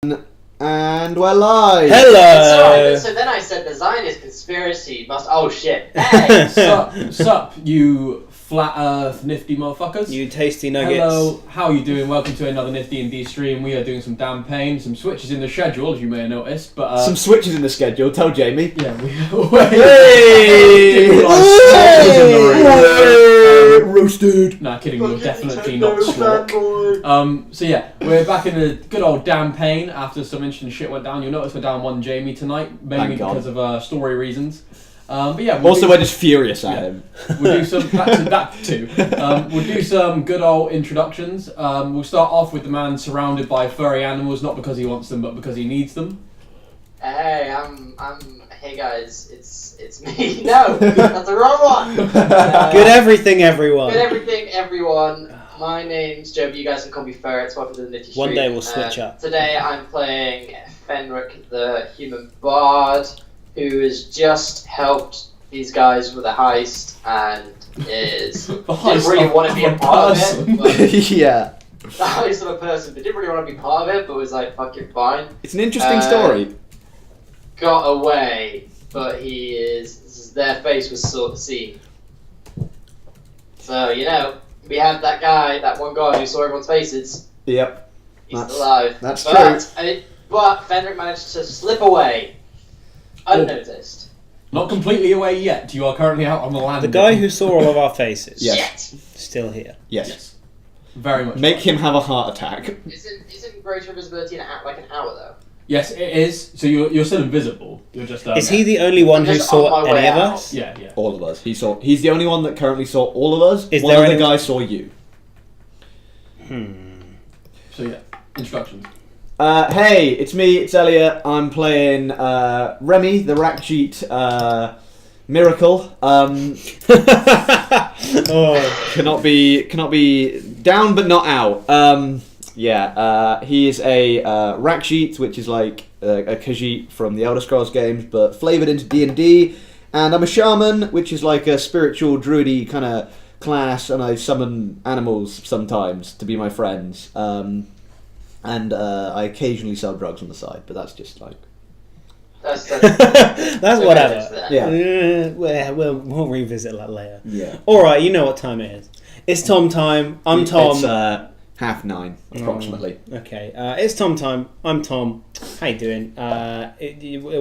And we're live! Hello! So then I said the Zionist conspiracy must... Oh shit. Hey! Sup, you flat earth nifty motherfuckers. You tasty nuggets. Hello, how are you doing? Welcome to another NifD&D stream. We are doing some damn pain, some switches in the schedule, as you may have noticed. But some switches in the schedule, tell Jamie. Yeah, we Roasted! Nah, kidding, you're definitely not slork. So yeah, we're back in the good old damn pain after some interesting shit went down. You'll notice we're down one Jamie tonight, mainly because of story reasons. But yeah, we're just furious at him. We'll do some that too. We'll do some good old introductions. We'll start off with the man surrounded by furry animals, not because he wants them, but because he needs them. Hey, hey guys, it's me. No, that's the wrong one. Good everything, everyone. Good everything, everyone. My name's Joe, but you guys can call me Ferrets. Welcome to the Nifty Stream. One day we'll switch up. Today I'm playing Fenric, the human bard, who has just helped these guys with a heist and didn't really want to be a part of it. But, yeah. The heist of a person, but didn't really want to be part of it, but was like, fuck it, fine. It's an interesting story. Got away, but their face was sort of seen. So, we had that one guy who saw everyone's faces. Yep. He's alive. That's true. But Fenric managed to slip away, unnoticed. Not completely away yet. You are currently out on the land. The guy who saw all of our faces. Yes. Still here. Yes. Very much. Make him have a heart attack. Isn't greater invisibility like an hour though? Yes, it is. So you're still invisible. You're just. Is he the only one who saw any of us? Yeah. All of us. He's the only one that currently saw all of us. Is one there of the any... guys saw you. So yeah, instructions. Hey, it's me, it's Elliot. I'm playing Remy, the rack cheat miracle. Cannot be down but not out. He is a rack sheet, which is like a Khajiit from the Elder Scrolls games, but flavoured into D&D. And I'm a shaman, which is like a spiritual druidy kind of class, and I summon animals sometimes to be my friends. And I occasionally sell drugs on the side, but that's just like... That's whatever. Yeah. We'll revisit that later. Yeah. Alright, you know what time it is. It's Tom time. I'm Tom. It's 9:30, approximately. Okay. It's Tom time. I'm Tom. How you doing?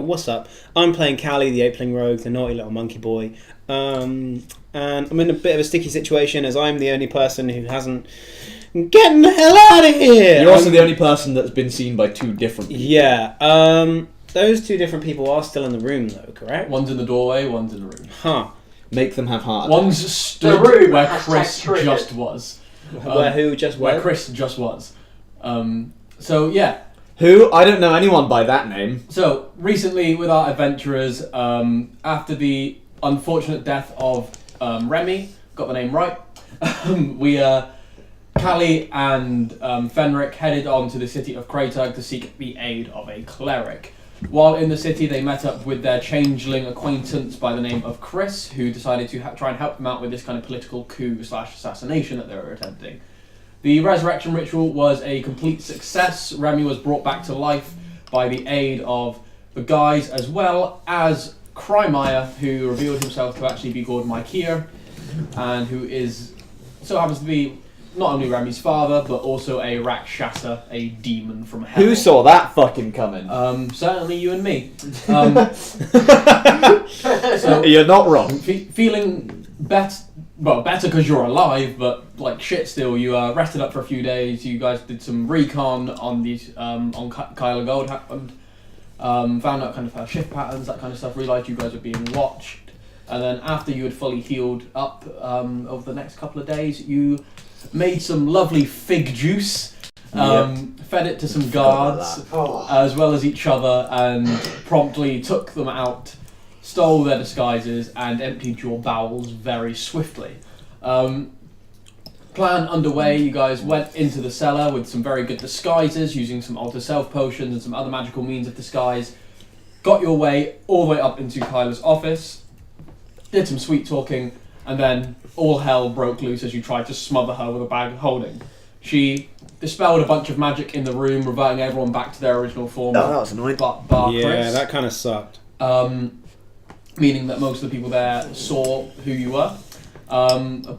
What's up? I'm playing Callie, the apeling rogue, the naughty little monkey boy. And I'm in a bit of a sticky situation as I'm the only person who hasn't... Getting the hell out of here! You're also the only person that's been seen by two different people. Yeah. Those two different people are still in the room, though, correct? One's in the doorway, one's in the room. Huh. Make them have heart attacks. One's stood where Chris just was. Where Chris just was. So, yeah. Who? I don't know anyone by that name. So, recently with our adventurers, after the unfortunate death of Remy, got the name right, Callie and Fenric headed on to the city of Kraytug to seek the aid of a cleric. While in the city, they met up with their changeling acquaintance by the name of Chris, who decided to try and help them out with this kind of political coup/assassination that they were attempting. The resurrection ritual was a complete success. Remy was brought back to life by the aid of the guys, as well as Crymire, who revealed himself to actually be called Mykeer, and who happens to be not only Remy's father, but also a Rakshasa, a demon from hell. Who saw that fucking coming? Certainly you and me. So you're not wrong. Feeling better because you're alive, but like shit still. You rested up for a few days. You guys did some recon on these on Kyla Gold happened. Found out kind of her shift patterns, that kind of stuff. Realised you guys were being watched, and then after you had fully healed up over the next couple of days, you made some lovely fig juice, fed it to some guards, as well as each other, and promptly took them out, stole their disguises, and emptied your bowels very swiftly. Plan underway, you guys went into the cellar with some very good disguises, using some alter self potions and some other magical means of disguise, got your way all the way up into Kyla's office, did some sweet talking, and then all hell broke loose as you tried to smother her with a bag of holding. She dispelled a bunch of magic in the room, reverting everyone back to their original form. Oh, that was annoying. Bar Yeah, Chris. that kind of sucked. Meaning that most of the people there saw who you were. One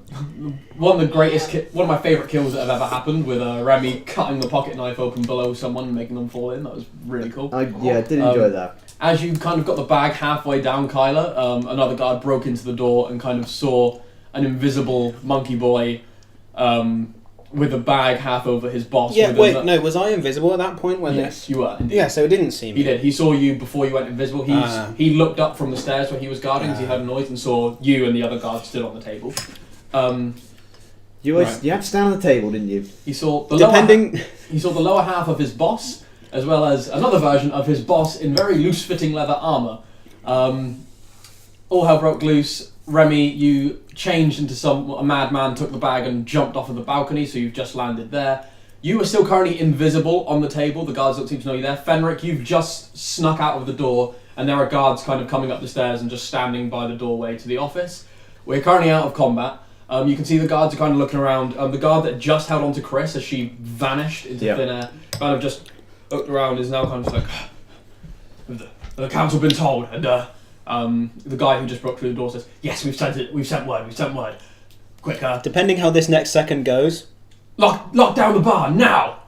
of my favourite kills that have ever happened with Remy cutting the pocket knife open below someone and making them fall in. That was really cool. I did enjoy that. As you kind of got the bag halfway down, Kyla, another guard broke into the door and kind of saw an invisible monkey boy with a bag half over his boss. Yeah, wait, no, was I invisible at that point? Yes, you were. Indeed. Yeah, so it didn't see me. He did. He saw you before you went invisible. He looked up from the stairs where he was guarding as he heard a noise and saw you and the other guard stood on the table. You had to stand on the table, didn't you? He saw the he saw the lower half of his boss, as well as another version of his boss in very loose-fitting leather armour. All hell broke loose. Remy, you changed into a madman, took the bag and jumped off of the balcony, so you've just landed there. You are still currently invisible on the table. The guards don't seem to know you there. Fenric, you've just snuck out of the door, and there are guards kind of coming up the stairs and just standing by the doorway to the office. We're currently out of combat. You can see the guards are kind of looking around. The guard that just held on to Chris as she vanished into thin air, kind of just looked around, is now kind of like, the council been told, and the guy who just broke through the door says, yes, we've sent word. Quicker. Depending how this next second goes. Lock down the bar, now!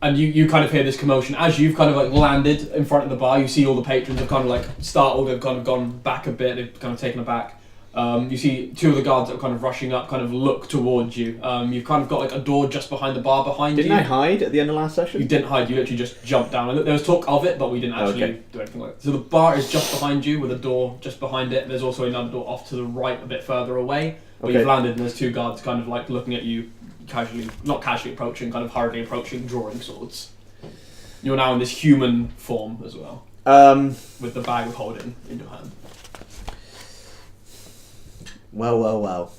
And you kind of hear this commotion. As you've kind of like landed in front of the bar, you see all the patrons have kind of like startled, they've kind of gone back a bit, they've kind of taken aback. You see two of the guards that are kind of rushing up, kind of look towards you. You've kind of got like a door just behind the bar behind you. Didn't I hide at the end of last session? You didn't hide, you literally just jumped down. There was talk of it, but we didn't actually do anything like that. So the bar is just behind you with a door just behind it. There's also another door off to the right a bit further away. But you've landed and there's two guards kind of like looking at you not casually approaching, kind of hurriedly approaching, drawing swords. You're now in this human form as well. With the bag of holding in your hand. Well.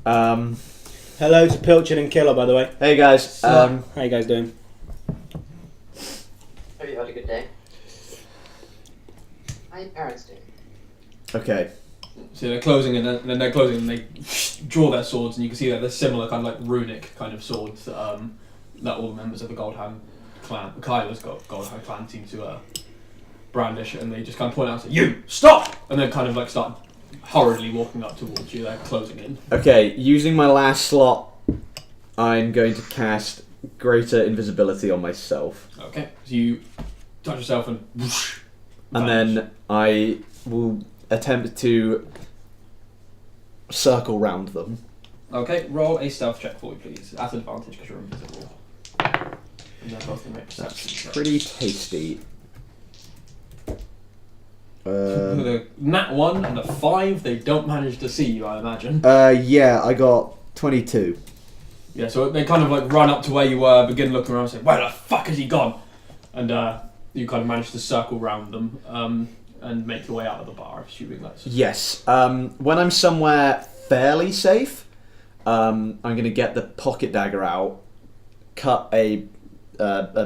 Hello to Pilchard and Killer, by the way. Hey guys. How you guys doing? Hope you had a good day. How are your parents doing? Okay. So they're closing and then they're closing and they draw their swords, and you can see that they're similar kind of like runic kind of swords that all the members of the Goldhand clan, Kyla's Goldhand clan, seem to brandish, and they just kind of point out and say, you, stop! And then kind of like start hurriedly walking up towards you. They're closing in. Okay, using my last slot, I'm going to cast Greater Invisibility on myself. Okay, so you touch yourself and whoosh, and then I will attempt to circle round them. Okay, roll a stealth check for me, please. At advantage because you're invisible. And they're both going to make perception checks. Pretty tasty. The nat 1 and a 5, they don't manage to see you, I imagine. Yeah, I got 22. Yeah, so they kind of like run up to where you were, begin looking around and say, where the fuck has he gone? And you kind of manage to circle round them and make your way out of the bar, assuming that's... Yes. When I'm somewhere fairly safe, I'm going to get the pocket dagger out, cut a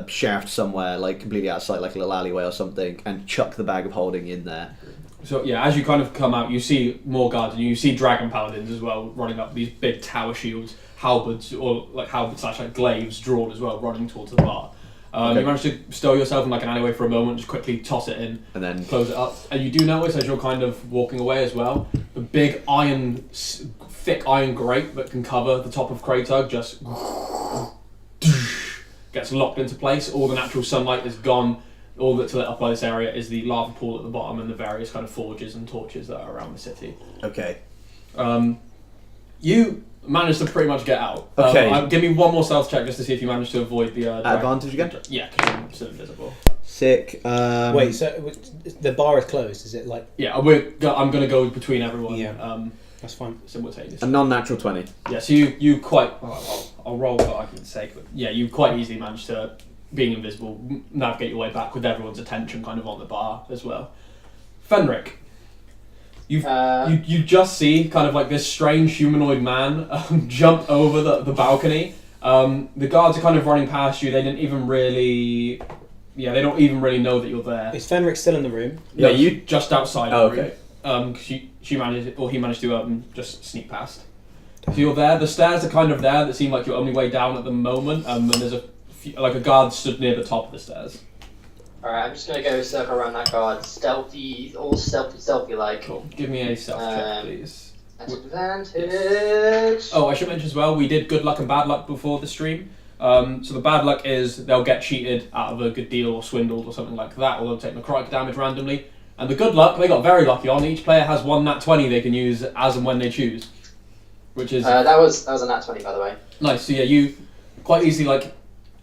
shaft somewhere, like completely outside, like a little alleyway or something, and chuck the bag of holding in there. So yeah, as you kind of come out, you see more guards, and you see dragon paladins as well, running up these big tower shields, halberds, or like halberds / like glaives drawn as well, running towards the bar. You manage to stow yourself in like an alleyway for a moment, just quickly toss it in, and then close it up. And you do notice as you're kind of walking away as well, the big thick iron grate that can cover the top of Kraytug just gets locked into place. All the natural sunlight is gone. All that's lit up by this area is the lava pool at the bottom and the various kind of forges and torches that are around the city. Okay. You managed to pretty much get out. Okay. Give me one more stealth check just to see if you managed to avoid the... advantage again? Yeah, because you're still invisible. Sick. Wait, so the bar is closed, is it like... Yeah, I'm going to go between everyone. Yeah. That's fine. Simultaneously. A non-natural 20. Yeah, so you quite... I'll roll for argument's sake, but yeah, you quite easily managed to, being invisible, navigate your way back with everyone's attention kind of on the bar as well. Fenric, you just see kind of like this strange humanoid man jump over the balcony. The guards are kind of running past you. They didn't even really... Yeah, they don't even really know that you're there. Is Fenric still in the room? Yeah, you just outside Oh, the room. He managed to just sneak past. So you're there. The stairs are kind of there that seem like your only way down at the moment. And there's a guard stood near the top of the stairs. Alright, I'm just gonna go circle around that guard. Stealthy, all stealthy like. Cool. Give me a stealth check, please. Advantage. Oh, I should mention as well, we did good luck and bad luck before the stream. So the bad luck is they'll get cheated out of a good deal or swindled or something like that, or they'll take necrotic damage randomly. And the good luck, they got very lucky on. Each player has one nat 20 they can use as and when they choose. Which is... that was a nat 20, by the way. Nice. So yeah, you quite easily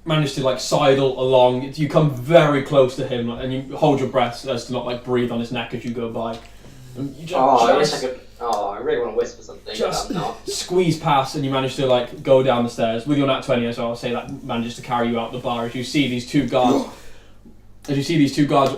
manage to sidle along. You come very close to him and you hold your breath as to not breathe on his neck as you go by. And you I wish I could... Oh, I really want to whisper something, just but I'm not. squeeze past and you manage to go down the stairs with your nat 20 as well. I'll say that manages to carry you out the bar as you see these two guards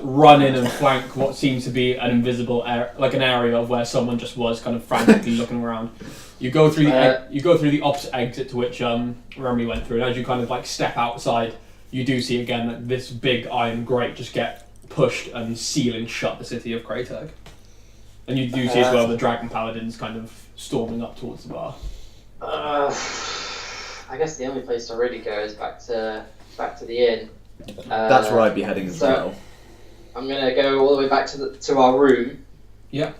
run in and flank what seems to be an invisible an area of where someone just was kind of frantically looking around. You go through the opposite exit to which Remy went through, and as you kind of step outside, you do see again that this big iron grate just get pushed and sealing shut the city of Kraytag. And you do see as well the Dragon Paladins kind of storming up towards the bar. I guess the only place to really go is back to the inn. That's where I'd be heading as well. I'm gonna go all the way back to our room. Yeah.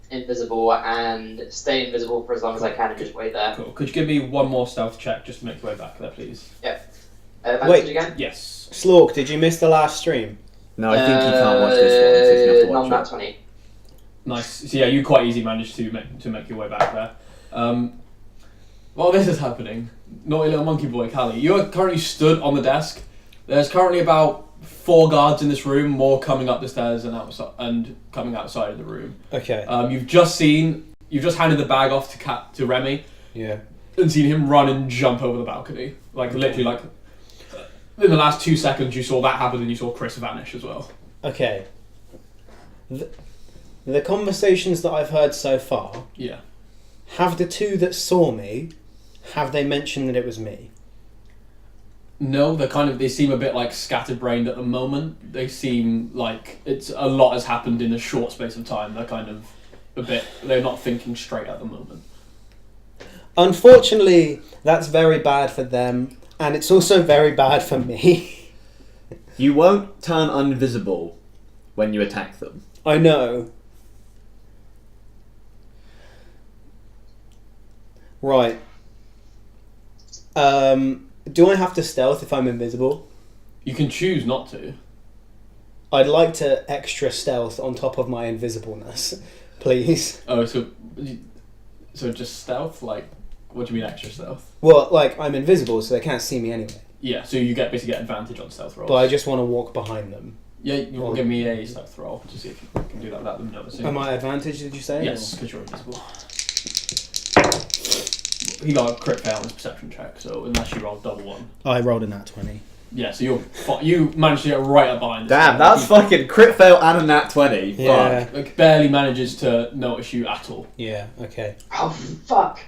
Invisible and stay invisible for as long as I can and just wait there. Cool. Could you give me one more stealth check just to make your way back there, please? Yeah. Advantage again? Yes. Slork, did you miss the last stream? No, I think you can't watch this one, so you have to watch nat it. 20. Nice. So yeah, you quite easily managed to make your way back there. While this is happening, naughty little monkey boy Callie, you are currently stood on the desk. There's currently about 4 guards in this room, more coming up the stairs and outside and coming outside of the room. Okay. You've just handed the bag off to Remy. Yeah. And seen him run and jump over the balcony. Literally in the last 2 seconds you saw that happen and you saw Chris vanish as well. Okay. The conversations that I've heard so far, Yeah. have the two that saw me, have they mentioned that it was me? No, they seem a bit scatterbrained at the moment. They seem like a lot has happened in a short space of time. They're kind of they're not thinking straight at the moment. Unfortunately, that's very bad for them, and it's also very bad for me. You won't turn invisible when you attack them. I know. Right. Do I have to stealth if I'm invisible? You can choose not to. I'd like to extra stealth on top of my invisibleness, please. Oh, so just stealth? What do you mean extra stealth? Well, I'm invisible, so they can't see me anyway. Yeah, so you basically get advantage on stealth rolls. But I just want to walk behind them. Yeah, you will give me a stealth roll to see if you can do that without them noticing. Am I advantage, did you say? Yes, because you're invisible. He got a crit fail on his perception check, so unless you roll double one. I rolled a nat 20. Yeah, so you managed to get right up behind. Damn, that's fucking crit fail and a nat 20. Yeah. Fuck. Barely manages to notice you at all. Yeah, okay. Oh, fuck.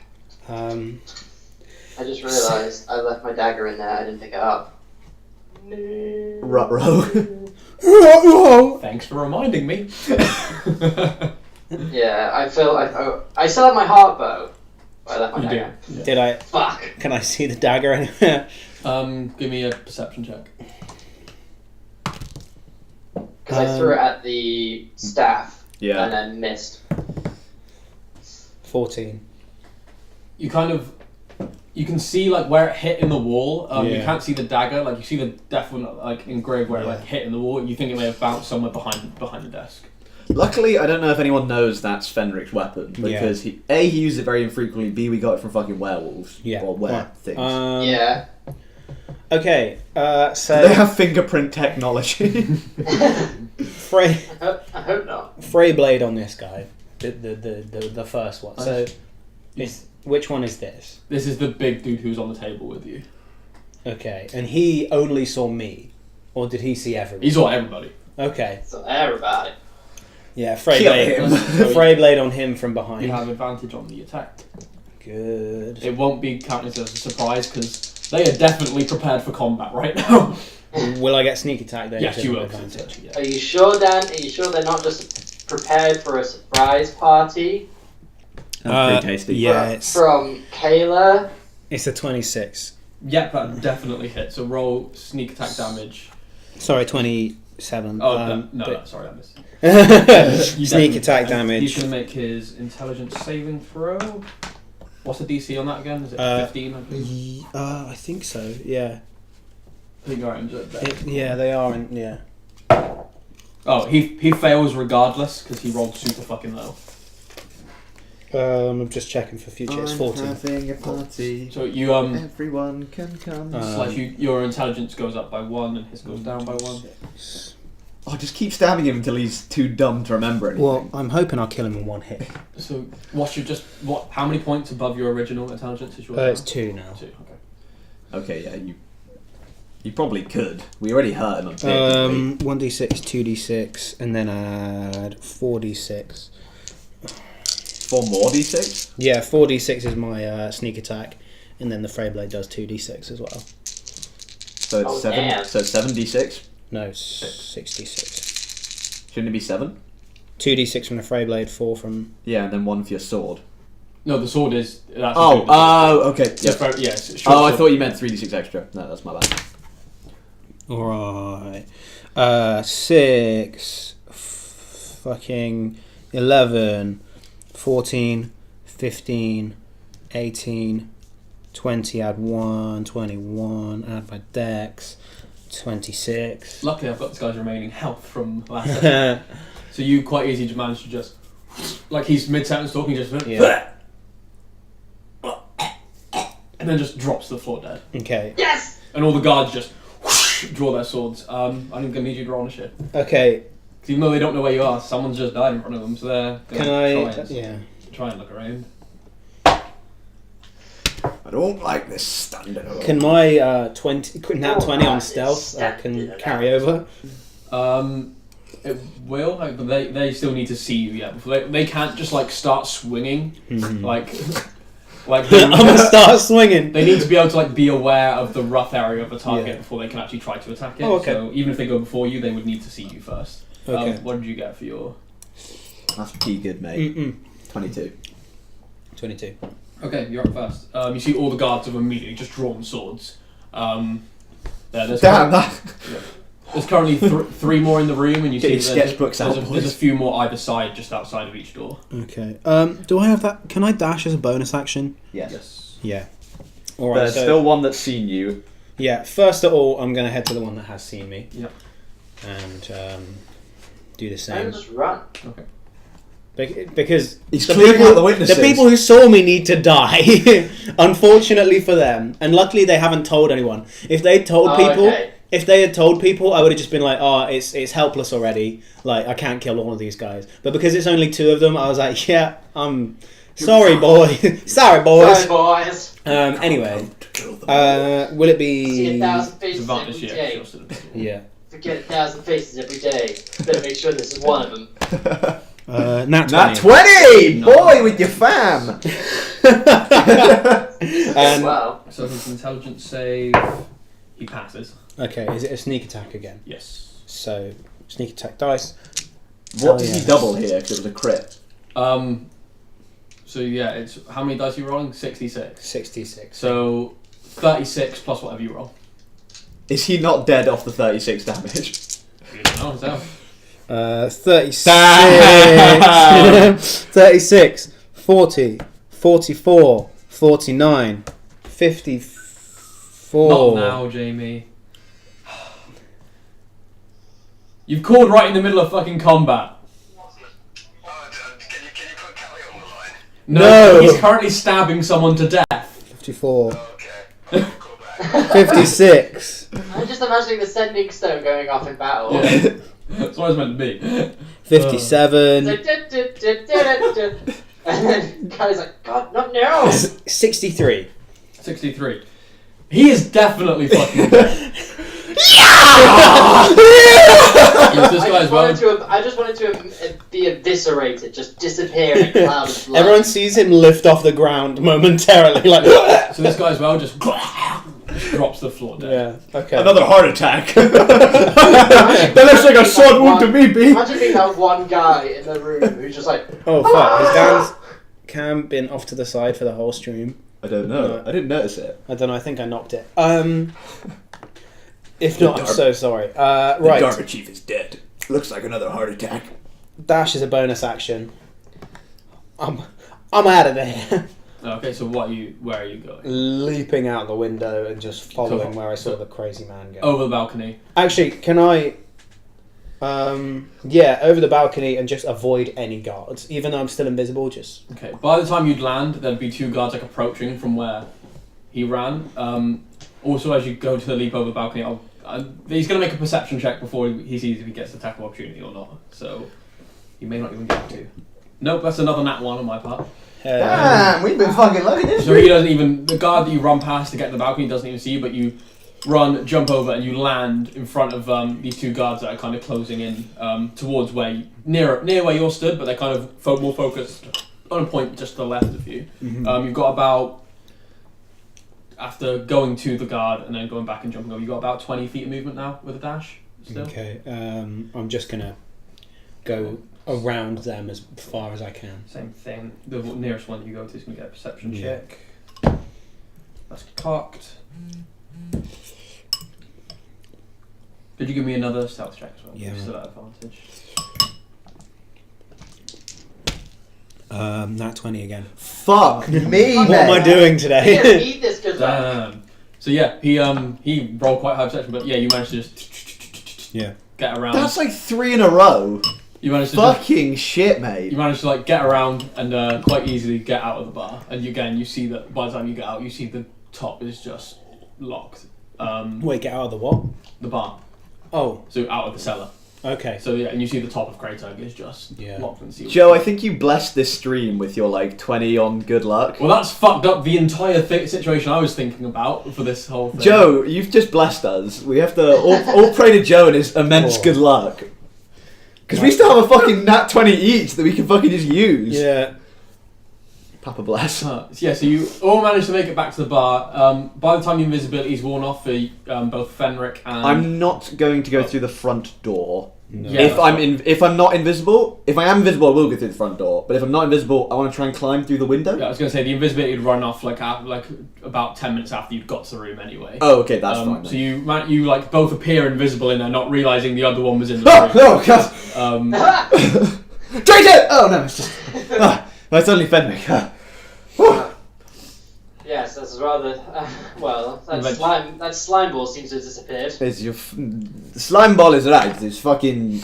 I I just realised I left my dagger in there. I didn't pick it up. Ruh-roh. Thanks for reminding me. Yeah, I feel I still have my heart bow. But I left my You dagger. do. Yeah. Did I? Fuck. Can I see the dagger anywhere? Give me a perception check. Because I threw it at the staff Yeah. and then missed. 14. You can see where it hit in the wall. You Yeah. can't see the dagger. You see the definite engraved where Yeah. it hit in the wall. You think it may have bounced somewhere behind the desk. Luckily, I don't know if anyone knows that's Fenric's weapon, because he used it very infrequently, B, we got it from fucking werewolves. Yeah. Or things. Yeah. Okay, so... They have fingerprint technology. Frey I hope not. blade on this guy. The first one. So, which one is this? This is the big dude who's on the table with you. Okay, and he only saw me? Or did he see everyone? He saw everybody. Okay. So everybody. Yeah, Frey Kill blade. him. Frey blade on him from behind. You have advantage on the attack. Good. It won't be counted as a surprise because they are definitely prepared for combat right now. Will I get sneak attack then? Yes, you will. Advantage? Yeah. Are you sure, Dan? Are you sure they're not just prepared for a surprise party? Sounds pretty tasty. Yeah, it's From Kayla. a 26. Yep, that definitely hits. So roll sneak attack damage. Sorry, 27. Oh, no, but- sorry, I missed. Sneak attack damage. He's going to make his intelligence saving throw. What's the DC on that again? Is it 15? I believe? I think so. Yeah. I think your items are there. Yeah, they are. Yeah. Oh, he fails regardless because he rolled super fucking low. I'm just checking for future. It's 14. Having a party. So you Everyone can come. your intelligence goes up by 1 and his goes down by 1. Oh, just keep stabbing him until he's too dumb to remember anything. Well, I'm hoping I'll kill him in one hit. So how many points above your original intelligence is yours? It's 2 now. 2. Okay, Okay. yeah, you probably could. We already hurt him a bit. didn't we? 1d6, 2d6, and then add 4d6. 4 more d6? Yeah, 4d6 is my sneak attack, and then the Freyblade does 2d6 as well. So it's 7. damn. So 7d6. No, 66. Shouldn't it be 7? 2d6 from the Freyblade, 4 from... Yeah, and then 1 for your sword. No, the sword is. That's Okay. Yes. Yes. Yes. Oh, I thought you meant 3d6 extra. No, that's my bad. Alright. 6, fucking 11, 14, 15, 18, 20, add 1, 21, add my dex, 26. Luckily, I've got this guy's remaining health from last session. So you quite easily just managed to just. Like he's mid sentence talking, just. Yeah. And then just drops to the floor dead. Okay. Yes! And all the guards just draw their swords. I'm going to need you to roll initiative. Okay. 'Cause even though they don't know where you are, someone's just died in front of them, so they're Can going I... to Yeah. try and look around. I don't like this standard. Can my 20 on that stealth is can carry over? It will, like, but they still need to see you yet. Before they can't just like start swinging, like I'm gonna start swinging. They need to be able to like be aware of the rough area of the target Yeah. before they can actually try to attack it. Oh, okay. So even if they go before you, they would need to see you first. Okay. What did you get for your? That's pretty good, mate. 22. 22. Okay, you're up first. You see all the guards have immediately just drawn swords. There's Damn, that. There's currently 3 more in the room, and you Get see your sketchbooks out, there's a boys. few more either side, just outside of each door. Okay. Do I have that? Can I dash as a bonus action? Yes. Yeah. All right. There's So, still one that's seen you. yeah. First of all, I'm gonna head to the one that has seen me. Yep. And do the Don't same. just run. Okay. Because He's clearing out the witnesses. The people who saw me need to die. Unfortunately for them, and luckily they haven't told anyone. If they told people. Okay. If they had told people, I would have just been like, "Oh, it's helpless already. Like, I can't kill all of these guys." But because it's only 2 of them, I was like, "Yeah, I'm sorry, boy. Sorry, boys." Sorry, boys. Anyway, will it See be? 1,000 faces Advantage, every yeah. day. You're still in the door. Yeah. Forget 1,000 faces every day. Better make sure this is one of them. Nat 20. Nat 20! Boy, with your fam! And, Wow. So his intelligence save, he passes. okay, is it a sneak attack again? Yes. So, sneak attack dice. What did yeah. he double here? Because it was a crit. So yeah, it's how many dice are you rolling? 66. 66. So 36 plus whatever you roll. Is he not dead off the 36 damage? You don't know, so. 36, 36, 40, 44, 49, 54. Not now, Jamie. You've called right in the middle of fucking combat. Can you put Kelly on the line? No. He's currently stabbing someone to death. 54, Okay. Call back. 56, I'm just imagining the sending stone going off in battle. Yeah. That's what it's meant to be. 57, It's like, and then Kylie's like, God, not now! 63. 63. He is definitely fucking dead. Yes, this guy as well. I just wanted to be eviscerated, just disappear in a cloud of blood. Everyone sees him lift off the ground momentarily, like. So this guy as well just drops to the floor dead. Yeah. Okay. Another heart attack. That looks like a sword wound to me, B. Imagine being that one guy in the room who's just like, Oh fuck! His down's cam been off to the side for the whole stream? I don't know. No. I didn't notice it. I don't know. I think I knocked it. If not, I'm so sorry. The Right. Dharma Chief is dead. Looks like another heart attack. Dash is a bonus action. I'm out of there. Okay, so where are you going? Leaping out the window and just following So- where I saw the crazy man go. Over the balcony. Actually, can I... over the balcony and just avoid any guards. Even though I'm still invisible, just... Okay, by the time you'd land, there'd be 2 guards like approaching from where he ran. Also, as you go to the leap over the balcony, he's going to make a perception check before he sees if he gets the tackle opportunity or not. So, he may not even get to. Nope, that's another nat 1 on my part. Damn, we've been fucking lucky. So he doesn't even... The guard that you run past to get to the balcony doesn't even see you, but you run, jump over, and you land in front of these 2 guards that are kind of closing in towards near where you're stood, but they're kind of more focused on a point just to the left of you. Mm-hmm. You've got about... After going to the guard and then going back and jumping over, you've got about 20 feet of movement now with a dash still. Okay, I'm just going to go around them as far as I can. Same thing. The nearest one you go to is going to get a perception Yeah. check. That's cocked. Could you give me another stealth check as well? Yeah. Still at advantage. Nat 20 again. Fuck me, What am I doing Yeah, today? eat this good luck. So yeah, he rolled quite high perception, but yeah, you managed to just Yeah. get around. That's like 3 in a row. You managed to Fucking shit, mate. you managed to like get around and quite easily get out of the bar. And you see that by the time you get out, you see the top is just locked. Wait, get out of the what? The bar. Oh, So out of the cellar. okay. So yeah, and you see the top of Kraytug is just Yeah. locked and sealed. Joe, I think you blessed this stream with your like 20 on good luck. Well, that's fucked up the entire situation I was thinking about for this whole thing. Joe, you've just blessed us. We have to all pray to Joe and his immense Oh. good luck. Because we still have a fucking nat 20 each that we can fucking just use. Yeah. Papa bless. Yeah, so you all managed to make it back to the bar. By the time your invisibility is worn off for both Fenric and... I'm not going to go through the front door. No. Yeah. If I'm not invisible, if I am invisible, I will go through the front door. But if I'm not invisible, I want to try and climb through the window. Yeah, I was going to say, the invisibility would run off like about 10 minutes after you'd got to the room anyway. Oh, okay, that's fine. So Then. you like both appear invisible in there, not realising the other one was in the Oh, room. no, God! Traitor! Oh, no, it's just... it's only Fenwick. Yes, that's rather. Well, Eventually. that slime ball seems to have disappeared. It's your slime ball is right. It's fucking.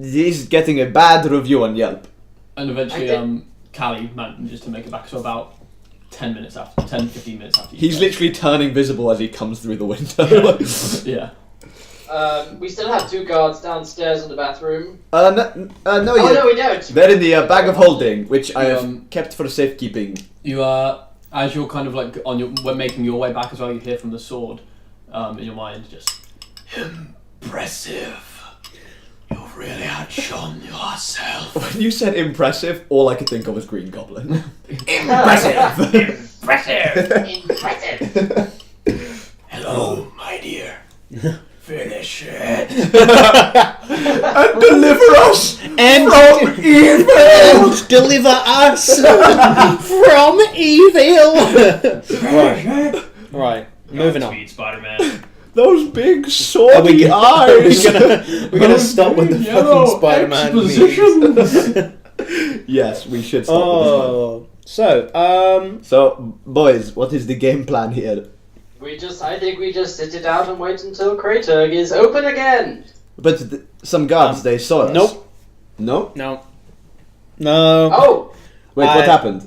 He's getting a bad review on Yelp. And eventually, I did- Callie manages to make it back, so about 10 minutes after, 10-15 minutes after you He's get literally turning visible as he comes through the window. Yeah. We still have 2 guards downstairs in the bathroom. No, Oh yeah. no, we don't. They're in the bag of holding, which I have Um, kept for safekeeping. You as you're kind of like when making your way back as well, you hear from the sword in your mind just impressive. You've really outshone yourself. When you said impressive, all I could think of was Green Goblin. Impressive! Impressive. Hello, my dear. Finish it. And deliver us And from evil! deliver us from evil. Right. Moving on. Speed, Spider-Man. Those big Are swordy we eyes! we're gonna stop with the Yellow fucking Spider-Man memes. expositions. Yes, we should stop with this one. Oh, so So, boys, what is the game plan here? I think we just sit it out and wait until Kraytug is open again. But some guards, they saw us. nope, No? no. Oh, Wait, what happened?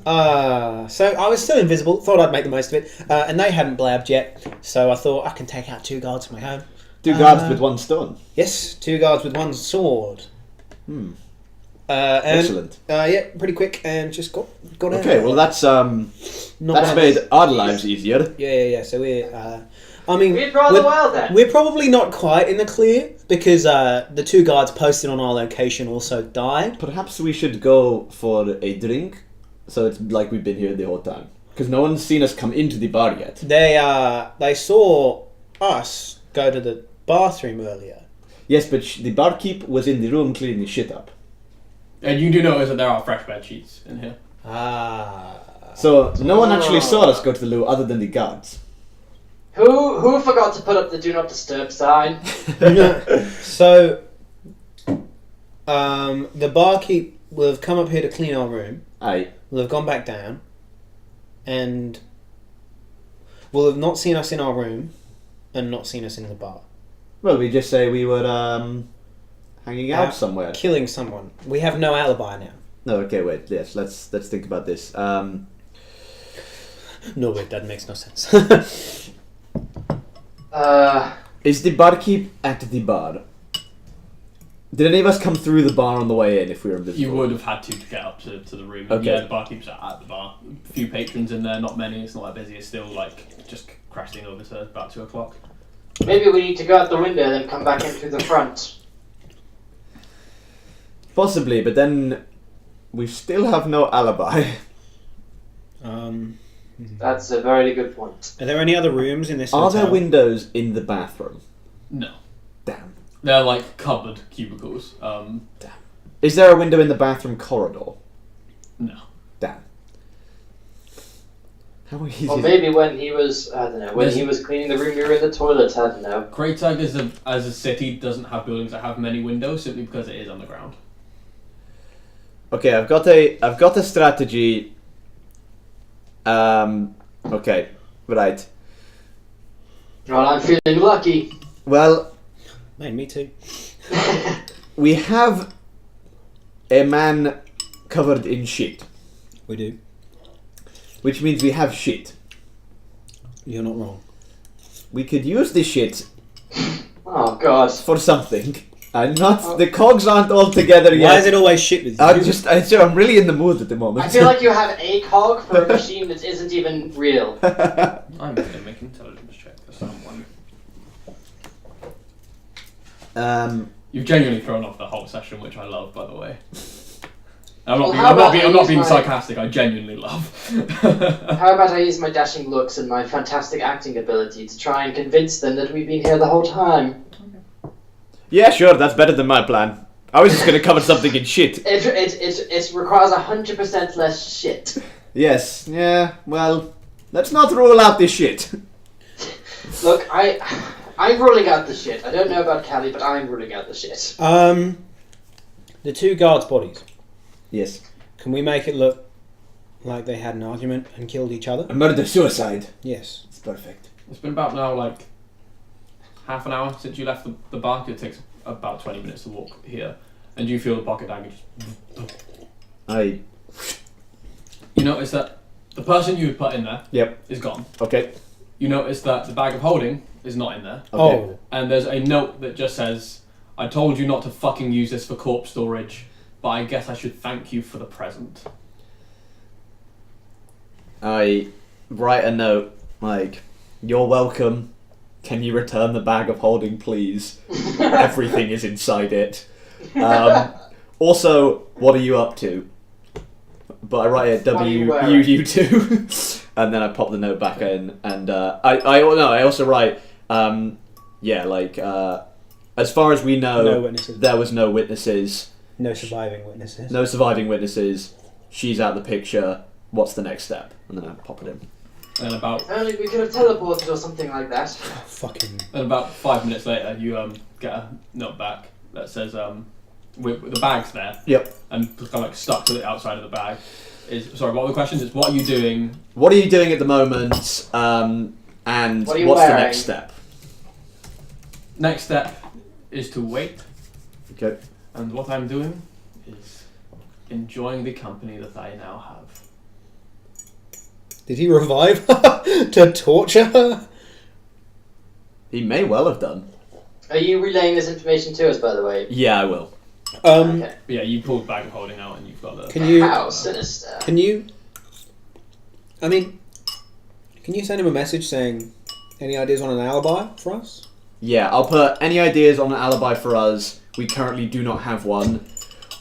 So I was still invisible. Thought I'd make the most of it, and they hadn't blabbed yet. So I thought I can take out 2 guards of my own. 2 guards with 1 stone. Yes, 2 guards with 1 sword. Hmm. And, Excellent. Yeah, pretty quick and just got Okay, well that's Not made our lives easier. Yeah. So we're. I mean, we'd rather we're- well then. We're probably not quite in the clear because the 2 guards posted on our location also died. Perhaps we should go for a drink, so it's like we've been here the whole time. Because no one's seen us come into the bar yet. They saw us go to the bathroom earlier. Yes, but the barkeep was in the room cleaning the shit up. And you do notice that there are fresh bed sheets in here. Ah. So no one actually saw us go to the loo other than the guards. Who forgot to put up the do not disturb sign? So, the barkeep will have come up here to clean our room. Aye. Will have gone back down, and will have not seen us in our room, and not seen us in the bar. Well, we just say we were hanging out somewhere. Killing someone. We have no alibi now. No, okay, wait. Yes, let's think about this. No, wait, that makes no sense. Is the barkeep at the bar? Did any of us come through the bar on the way in if we were invisible? You would have had to get up to the room. Okay. Yeah, the barkeep's at the bar. A few patrons in there, not many. It's not that busy. It's still like just crashing over to about 2 o'clock. Maybe we need to go out the window then come back in through the front. Possibly, but then we still have no alibi. That's a very good point. Are there any other rooms in this Are hotel? there windows in the bathroom? No. Damn. They're like cupboard cubicles. Is there a window in the bathroom corridor? No. Damn. How easy? Or maybe when he was, I don't know, when he was cleaning the room, we were in the toilet, I don't know. Greytag as a city doesn't have buildings that have many windows simply because it is underground. Okay, I've got a strategy. Okay, right. Well, I'm feeling lucky. Well, Man, me too. we have a man covered in shit, We do. which means we have shit. You're not wrong. We could use this shit Oh, God. for something. I'm not. The cogs aren't all together yet. Why is it always shit with you? I'm really in the mood at the moment. I feel like you have a cog for a machine that isn't even real. I'm going to make an intelligence check for someone. You've genuinely thrown off the whole session, which I love, by the way. I'm not being sarcastic. I genuinely love. How about I use my dashing looks and my fantastic acting ability to try and convince them that we've been here the whole time? Yeah, sure, that's better than my plan. I was just going to cover something in shit. It requires 100% less shit. Yes, yeah, well, let's not rule out this shit. Look, I'm ruling out the shit. I don't know about Callie, but I'm ruling out the shit. The two guards' bodies. Yes. Can we make it look like they had an argument and killed each other? A murder-suicide. Yes. It's perfect. It's been about now like half an hour since you left the bar. It takes about 20 minutes to walk here, and you feel the pocket dagger just... You notice that the person you had put in there is gone. Okay. You notice that the bag of holding is not in there. Okay. Oh. And there's a note that just says, I told you not to fucking use this for corpse storage, but I guess I should thank you for the present. I write a note like, "You're welcome. Can you return the bag of holding, please? Everything is inside it. Also, what are you up to?" But I write it WUU2, and then I pop the note back in, and I also write, as far as we know, No witnesses. there was no witnesses. No surviving witnesses. No surviving witnesses. She's out the picture. What's the next step? And then I pop it in. And about If only we could have teleported or something like that. Fucking. and about 5 minutes later, you get a note back that says, with the bag's there. Yep. And kind of like stuck to the outside of the bag. Sorry, what were the questions? It's what are you doing? What are you doing at the moment? And What are you what's the wearing? next step? Next step is to wait. Okay. And what I'm doing is enjoying the company that I now have. Did he revive her to torture her? He may well have done. Are you relaying this information to us, by the way? Yeah, I will. Okay. But yeah, you pulled the bag of holding out and you've got the... Can you? How sinister. Can you? I mean, can you send him a message saying, "Any ideas on an alibi for us?" Yeah, I'll put any ideas on an alibi for us. We currently do not have one.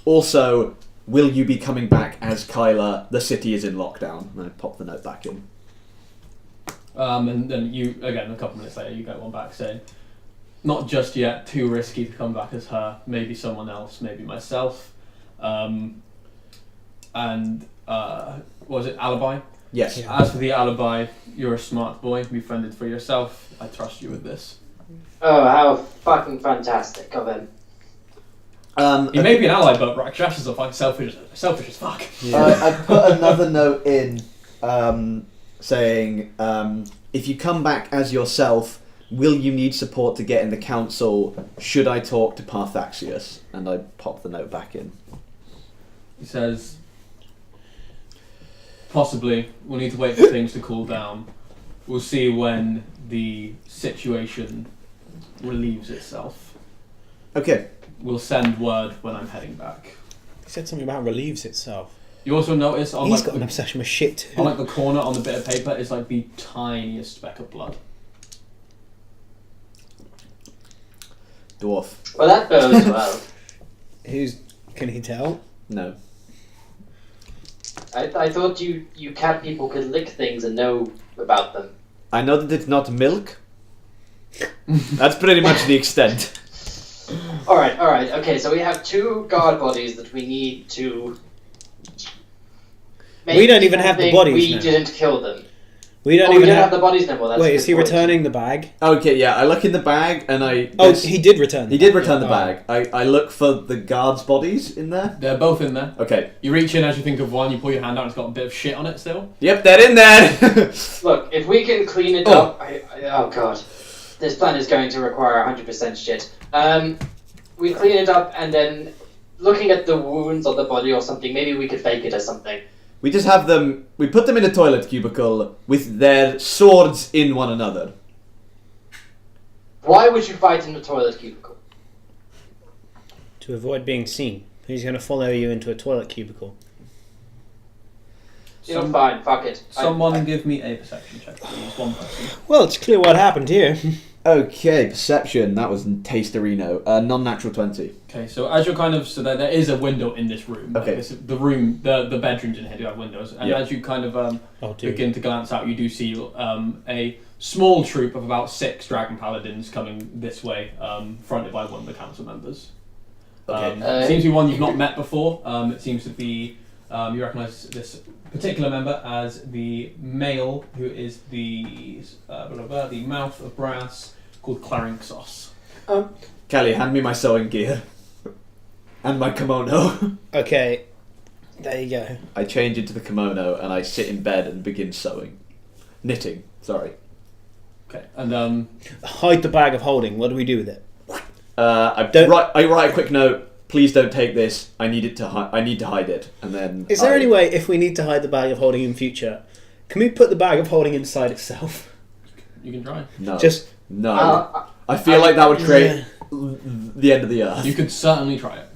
Also, will you be coming back as Kyla? The city is in lockdown. And I pop the note back in. And then you, again, a couple minutes later, you get one back saying, not just yet, too risky to come back as her, maybe someone else, maybe myself. And was it alibi? Yes. Yeah. As for the alibi, you're a smart boy. Befriended for yourself. I trust you with this. Oh, how fucking fantastic of him. He may be an ally, but Rakshash is a fucking selfish as fuck. I put another note in saying, if you come back as yourself, will you need support to get in the council? Should I talk to Parthaxius? And I pop the note back in. He says, possibly. We'll need to wait for things to cool down. We'll see when the situation relieves itself. Okay. We'll send word when I'm heading back. He said something about relieves itself. You also notice on He's like got an obsession with shit too. on like the corner on the bit of paper is like the tiniest speck of blood. Dwarf. Well, that bodes well. Can he tell? No. I thought you cat people could lick things and know about them. I know that it's not milk. That's pretty much the extent. Alright, okay, so we have 2 guard bodies that we need to... We don't even people have the think bodies We now. didn't kill them. We don't We even don't have the bodies no more. That's a Wait, good is he point. returning the bag? Okay, yeah, I look in the bag and I... Oh, guess- he did return. He did return the Oh. bag. I look for the guards' bodies in there. They're both in there. Okay. You reach in as you think of one, you pull your hand out, it's got a bit of shit on it still. Yep, they're in there! Look, if we can clean it up... oh god. This plan is going to require 100% shit. We clean it up and then... Looking at the wounds on the body or something, maybe we could fake it as something. We just have them... We put them in a toilet cubicle with their swords in one another. Why would you fight in a toilet cubicle? To avoid being seen. He's going to follow you into a toilet cubicle. You know, fine, fuck it. Someone give me a perception check, please. One person. Well, it's clear what happened here. Okay, perception. That was Tasterino. Non-natural 20. Okay, so as you're kind of there is a window in this room. Okay. Like the bedrooms in here do have windows, and Yeah. as you kind of Oh, dear. begin to glance out, you do see a small troop of about 6 dragon paladins coming this way, fronted by one of the council members. Okay. It seems to be one you've not met before. It seems to be you recognise this particular member as the male who is the the mouth of brass called Clarinxos. Callie, hand me my sewing gear. And my kimono. Okay, there you go. I change into the kimono and I sit in bed and begin sewing. Knitting, sorry. Okay, and Hide the bag of holding. What do we do with it? I Don't- write a quick note. Please don't take this. I need it to. I need to hide it. And then. Is there any way, if we need to hide the bag of holding in future, can we put the bag of holding inside itself? you can try. No. Just no. I feel like that would create the end of the earth. You could certainly try it.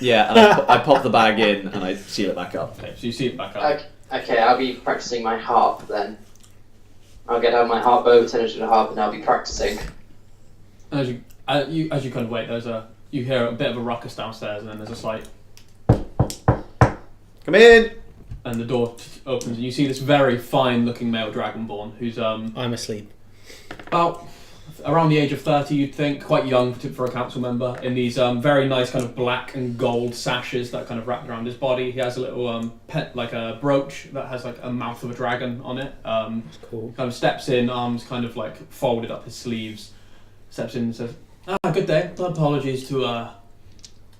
Yeah, and I pop the bag in and I seal it back up. Okay, so you see it back up. Okay, I'll be practicing my harp then. I'll get out my harp bow, turn it into a harp, and I'll be practicing. As you kind of wait, you hear a bit of a ruckus downstairs, and then there's a slight, Come in. and the door opens, and you see this very fine-looking male dragonborn who's I'm asleep. about around the age of 30, you'd think, quite young for a council member, in these very nice kind of black and gold sashes that kind of wrapped around his body. He has a little like a brooch that has like a mouth of a dragon on it. That's cool. Kind of steps in, arms kind of like folded up his sleeves, steps in and says, good day. Apologies to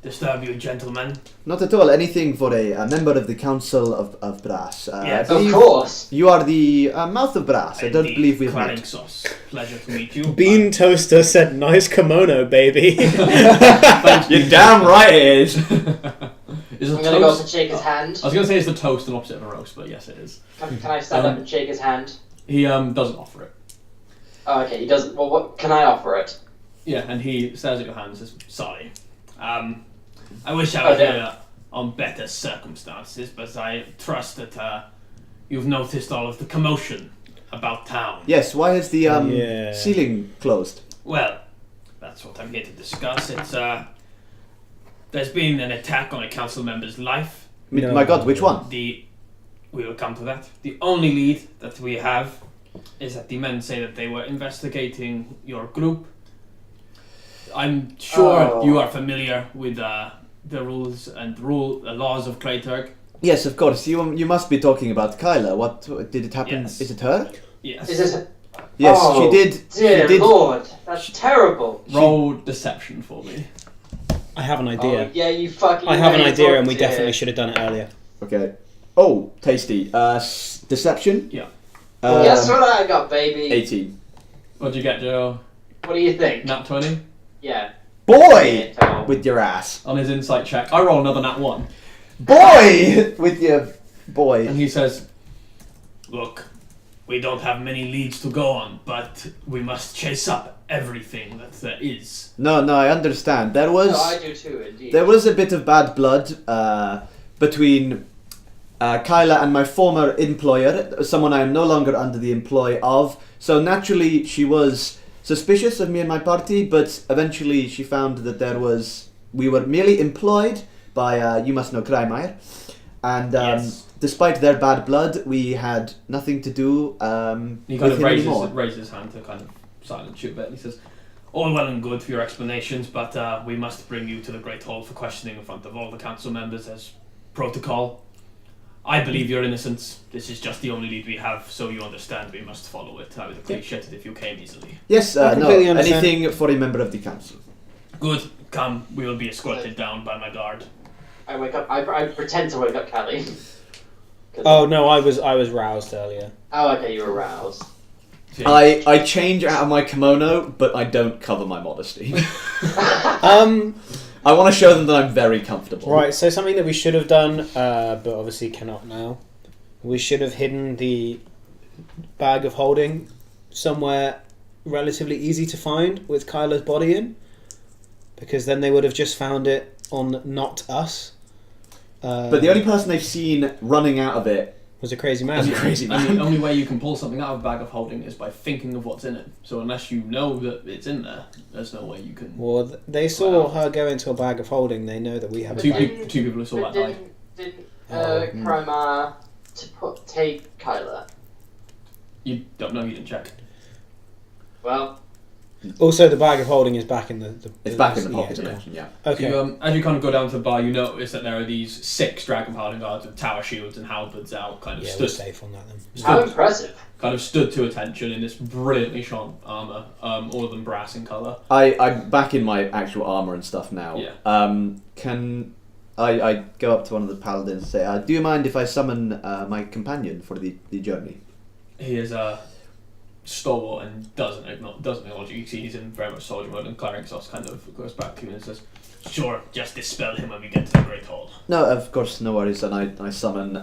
disturb you, gentlemen. Not at all. Anything for a member of the Council of Brass. Yes. I Of believe course. You are the mouth of Brass. I don't Indeed, believe we've met. Clarinxos. Pleasure to meet you. Bean Toaster said, "Nice kimono, baby." Thank you. You're damn right it is. Is a I'm gonna go up toast? and shake his hand. I was going to say it's the toast and opposite of a roast, but yes, it is. Can I stand up and shake his hand? He doesn't offer it. Oh, okay, he doesn't. Well, what can I offer it? Yeah, and he stares at your hand and says, sorry. I wish I was here on better circumstances, but I trust that you've noticed all of the commotion about town. Yes. Why is the Yeah. ceiling closed? Well, that's what I'm here to discuss. It's there's been an attack on a council member's life. No. My God, which one? We will come to that. The only lead that we have is that the men say that they were investigating your group. I'm sure Oh. you are familiar with the rules and laws of Clayturk. Yes, of course. You must be talking about Kyla. What did it happen? Yes. Is it her? Yes. Is this? Yes, Oh, she did. Dear she did. Lord, that's terrible. Roll deception for me. I have an idea. Oh, yeah, you fucking. I have an made idea, it and we dear. definitely should have done it earlier. Okay. Oh, tasty. Deception. Yeah. Guess what I got, baby? 18. What'd you get, Joe? What do you think? Nat 20? Yeah. Boy, Yeah, with your ass. On his insight check. I roll another nat 1. Boy, with your boy. And he says, "Look, we don't have many leads to go on, but we must chase up everything that there is." No, I understand. There was. No, I do too, indeed. There was a bit of bad blood between Kyla and my former employer, someone I am no longer under the employ of. So naturally, she was suspicious of me and my party, but eventually she found that we were merely employed by, you must know, Kreimeier. And Yes. despite their bad blood, we had nothing to do He kind with of him anymore. raises his hand to kind of silence you a bit, and he says, "All well and good for your explanations, but we must bring you to the Great Hall for questioning in front of all the council members as protocol. I believe you're innocent. This is just the only lead we have, so you understand we must follow it. I would appreciate it if you came easily." Yes, I no, completely understand. anything for a member of the council. Good, come. We will be escorted down by my guard. I wake up. I pretend to wake up Callie. Oh no, I was roused earlier. Oh, okay, you're aroused. See? I change out of my kimono, but I don't cover my modesty. I want to show them that I'm very comfortable. Right, so something that we should have done, but obviously cannot now. We should have hidden the bag of holding somewhere relatively easy to find with Kyla's body in, because then they would have just found it on not us. But the only person they've seen running out of it was a crazy man. is a crazy And man. the only way you can pull something out of a bag of holding is by thinking of what's in it. So unless you know that it's in there, there's no way you can. Well, they saw her go into a bag of holding. They know that we have a Two bag. people who saw that died. Didn't Oh, Kromar take Kyla? You don't know. You didn't check. Well, Also, the bag of holding is back in the It's back in the yeah, pocket yeah. dimension, yeah. Okay. So, as you kind of go down to the bar, you notice that there are these 6 dragon paladin guards with tower shields and halberds out, kind of Yeah, we're stood, safe on that then. how stood, impressive. kind of stood to attention in this brilliantly shone armor. All of them brass in color. I'm back in my actual armor and stuff now. Yeah. Can I go up to one of the paladins and say, do you mind if I summon my companion for the journey? He is stalwart and doesn't acknowledge you. You see he's in very much soldier mode, and Clarinxos kind of goes back to you and says, "Sure, just dispel him when we get to the Great Hall." No, of course, no worries. And I summon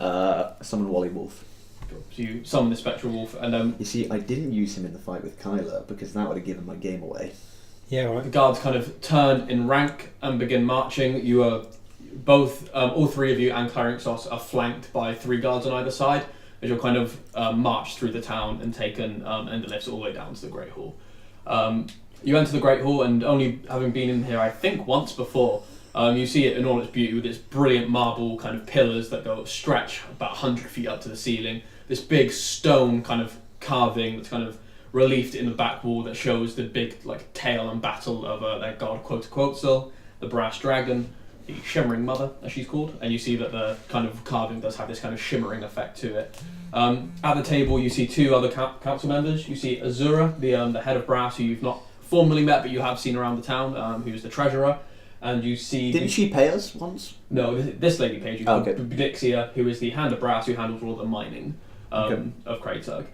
Wally Wolf. So you summon the spectral wolf, and You see, I didn't use him in the fight with Kyla because that would have given my game away. Yeah, the right. guards kind of turn in rank and begin marching. You are both, all 3 of you and Clarinxos are flanked by 3 guards on either side as you're kind of marched through the town and taken and the lifts all the way down to the Great Hall. You enter the Great Hall, and only having been in here, I think, once before, you see it in all its beauty with its brilliant marble kind of pillars that go stretch about 100 feet up to the ceiling. This big stone kind of carving that's kind of reliefed in the back wall that shows the big like tale and battle of their god Quetzalcoatl, the brass dragon, the Shimmering Mother, as she's called, and you see that the kind of carving does have this kind of shimmering effect to it. At the table, you see 2 other council members. You see Azura, the head of brass, who you've not formally met, but you have seen around the town, who's the treasurer, and you see... Didn't she pay us once? No, this lady paid you. Oh, okay. Budixia, who is the hand of brass, who handles all the mining Okay. of Kraytug.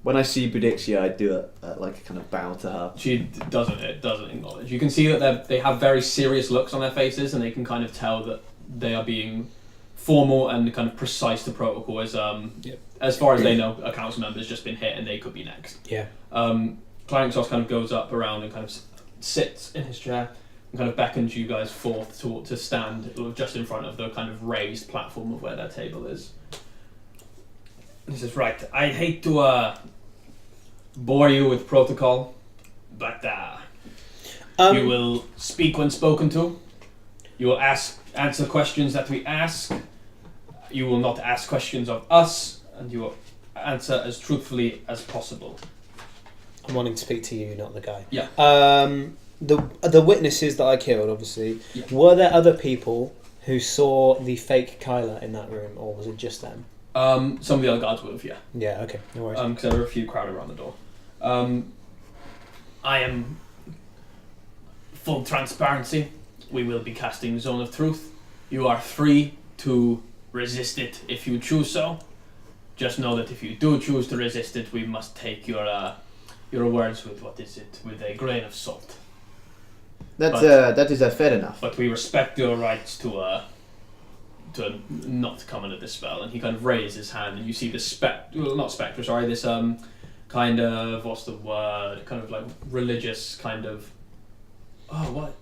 When I see Budixia, I do like a kind of bow to her. She doesn't acknowledge. You can see that they have very serious looks on their faces, and they can kind of tell that they are being formal and kind of precise to protocol. As far as they know, a council member's just been hit, and they could be next. Yeah. Clarinxos kind of goes up around and kind of sits in his chair and kind of beckons you guys forth to stand just in front of the kind of raised platform of where their table is. He says, "Right, I hate to bore you with protocol, but you will speak when spoken to. You will answer questions that we ask. You will not ask questions of us, and you will answer as truthfully as possible." I'm wanting to speak to you, not the guy. Yeah. the witnesses that I killed, obviously, Yeah. were there other people who saw the fake Kyla in that room, or was it just them? Some of the other guards would have, yeah. Yeah, okay, no worries. Because there were a few crowded around the door. I am full transparency. We will be casting Zone of Truth. You are free to resist it if you choose so. Just know that if you do choose to resist it, we must take your words with with a grain of salt. That is fair enough. But we respect your rights to not come under this spell. And he kind of raises his hand, and you see this not spectre, sorry, this kind of, what's the word? Kind of like religious kind of. Oh, what?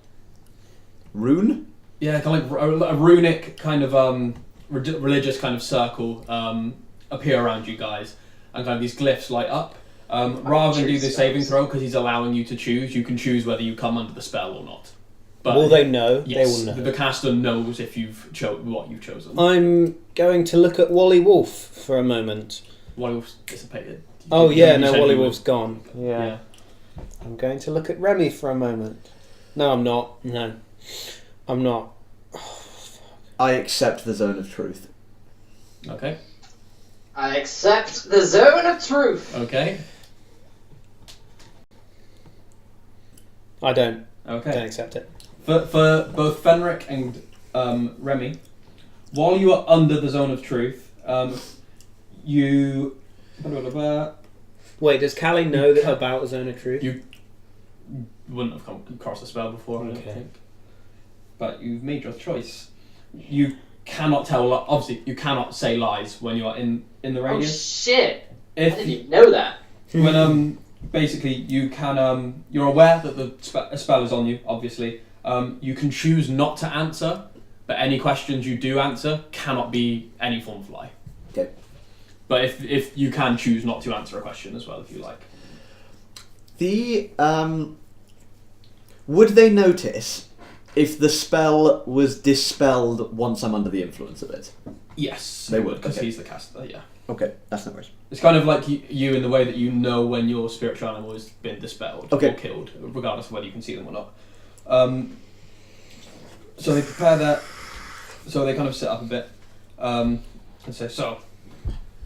Rune? Yeah, kind of like a runic kind of religious kind of circle appear around you guys, and kind of these glyphs light up. Rather than do the saving throw, because he's allowing you to choose, you can choose whether you come under the spell or not. But will they know? yes, They will know. the caster knows if you've what you've chosen. I'm going to look at Wally Wolf for a moment. Wally Wolf's dissipated. Oh You yeah, said no, you Wally would. Wolf's gone. Yeah. I'm going to look at Remy for a moment. No, I'm not. No, I'm not. I accept the Zone of Truth. Okay. I accept the Zone of Truth. Okay. I don't. Okay. Don't accept it. For both Fenric and Remy, while you are under the Zone of Truth, you. Wait, does Callie know about the Zone of Truth? You wouldn't have come across the spell before, I don't Okay. think. But you've made your choice. You cannot tell. Obviously, you cannot say lies when you are in the Oh radius. shit! I If didn't even know that. when basically you can you're aware that a spell is on you. Obviously, you can choose not to answer, but any questions you do answer cannot be any form of lie. Okay. But if you can choose not to answer a question as well, if you like. The would they notice if the spell was dispelled once I'm under the influence of it? Yes, They would, because okay. he's the caster. Yeah. Okay, that's no worries. It's kind of like you in the way that you know when your spiritual animal has been dispelled Okay. or killed, regardless of whether you can see them or not. So they prepare that. So they kind of sit up a bit and say, so,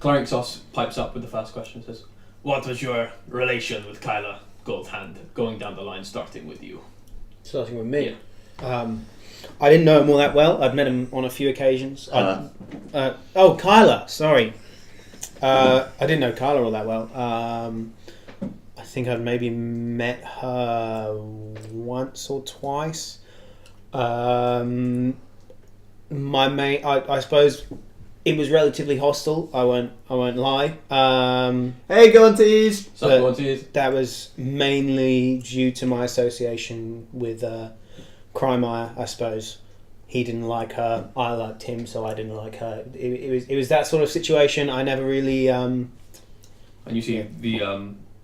Clarixos pipes up with the first question and says, what was your relation with Kyla Goldhand going down the line, starting with you? Starting with me. I didn't know him all that well. I'd met him on a few occasions. Kyla, sorry. I didn't know Kyla all that well. I think I'd maybe met her once or twice. My mate, I suppose it was relatively hostile. I won't lie. Hey, go on tease! So everyone sees. That was mainly due to my association with Crymire, I suppose. He didn't like her, I liked him, so I didn't like her. It was that sort of situation. I never really. And you see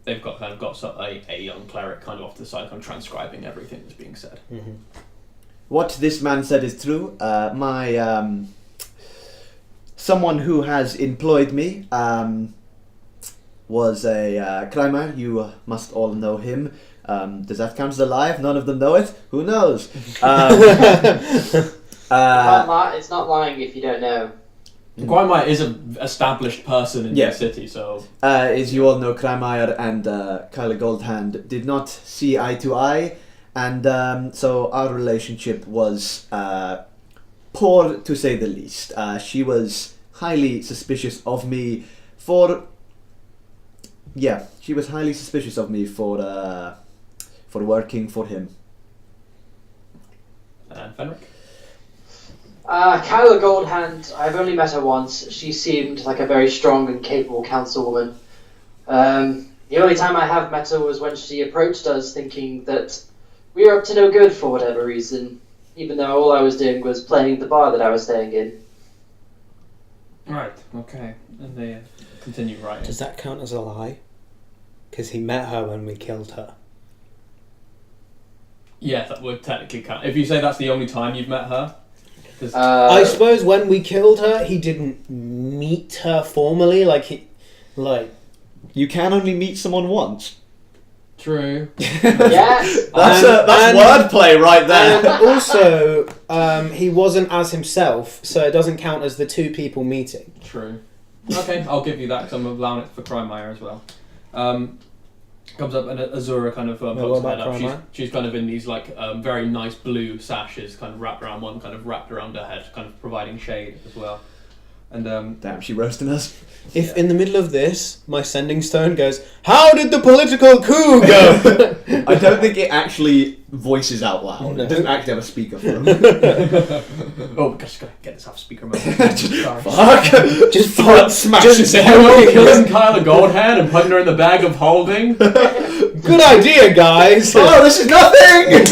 they've got a young cleric kind of off to the side, kind of transcribing everything that's being said. Mm-hmm. What this man said is true. Someone who has employed me was a climber. You must all know him. Does that count as a lie if none of them know it? Who knows? It's not lying if you don't know. Grymire is an established person in Yeah. the city, so... As you all know, Krymire and Kyla Goldhand did not see eye to eye, and so our relationship was poor, to say the least. She was highly suspicious of me for... Yeah, she was highly suspicious of me for working for him. And Fenric? Kyla Goldhand, I've only met her once. She seemed like a very strong and capable councilwoman. The only time I have met her was when she approached us thinking that we were up to no good for whatever reason, even though all I was doing was playing at the bar that I was staying in. Right, okay. And they continue writing. Does that count as a lie? Because he met her when we killed her. Yeah, that would technically count. If you say that's the only time you've met her... I suppose when we killed her, he didn't meet her formally. You can only meet someone once. True. Yes. That's wordplay right there. And also, he wasn't as himself, so it doesn't count as the two people meeting. True. Okay, I'll give you that because I'm allowing it for Crymire as well. Comes up and Azura kind of what pokes her about head up. Crymire? She's kind of in these like very nice blue sashes, kind of wrapped around one, kind of wrapped around her head, kind of providing shade as well. And Damn, she roasting us. If in the middle of this, my sending stone goes, "How did the political coup go?" I don't think it actually voices out loud. No. It doesn't actually have a speakerphone. oh, gosh, gotta get this off speaker mode. Sorry. Fuck! Just start smashing it. Killing Kyla Goldhead and putting her in the bag of holding. Good idea, guys. Oh, this is nothing!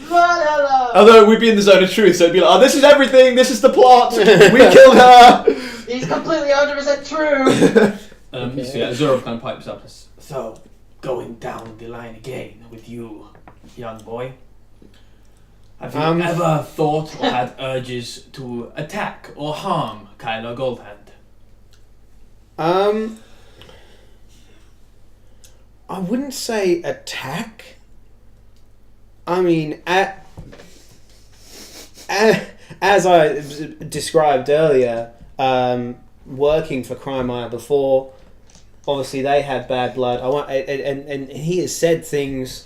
La, la, la. Although we'd be in the zone of truth, so it'd be like, oh, this is everything, this is the plot, we killed her! He's completely 100% true. So yeah, Azura kind of pipes up. So, going down the line again with you, young boy. Have you ever thought or had urges to attack or harm Kyla Goldhand? I wouldn't say attack. I mean, as I described earlier, working for Crymire before, obviously they had bad blood. And he has said things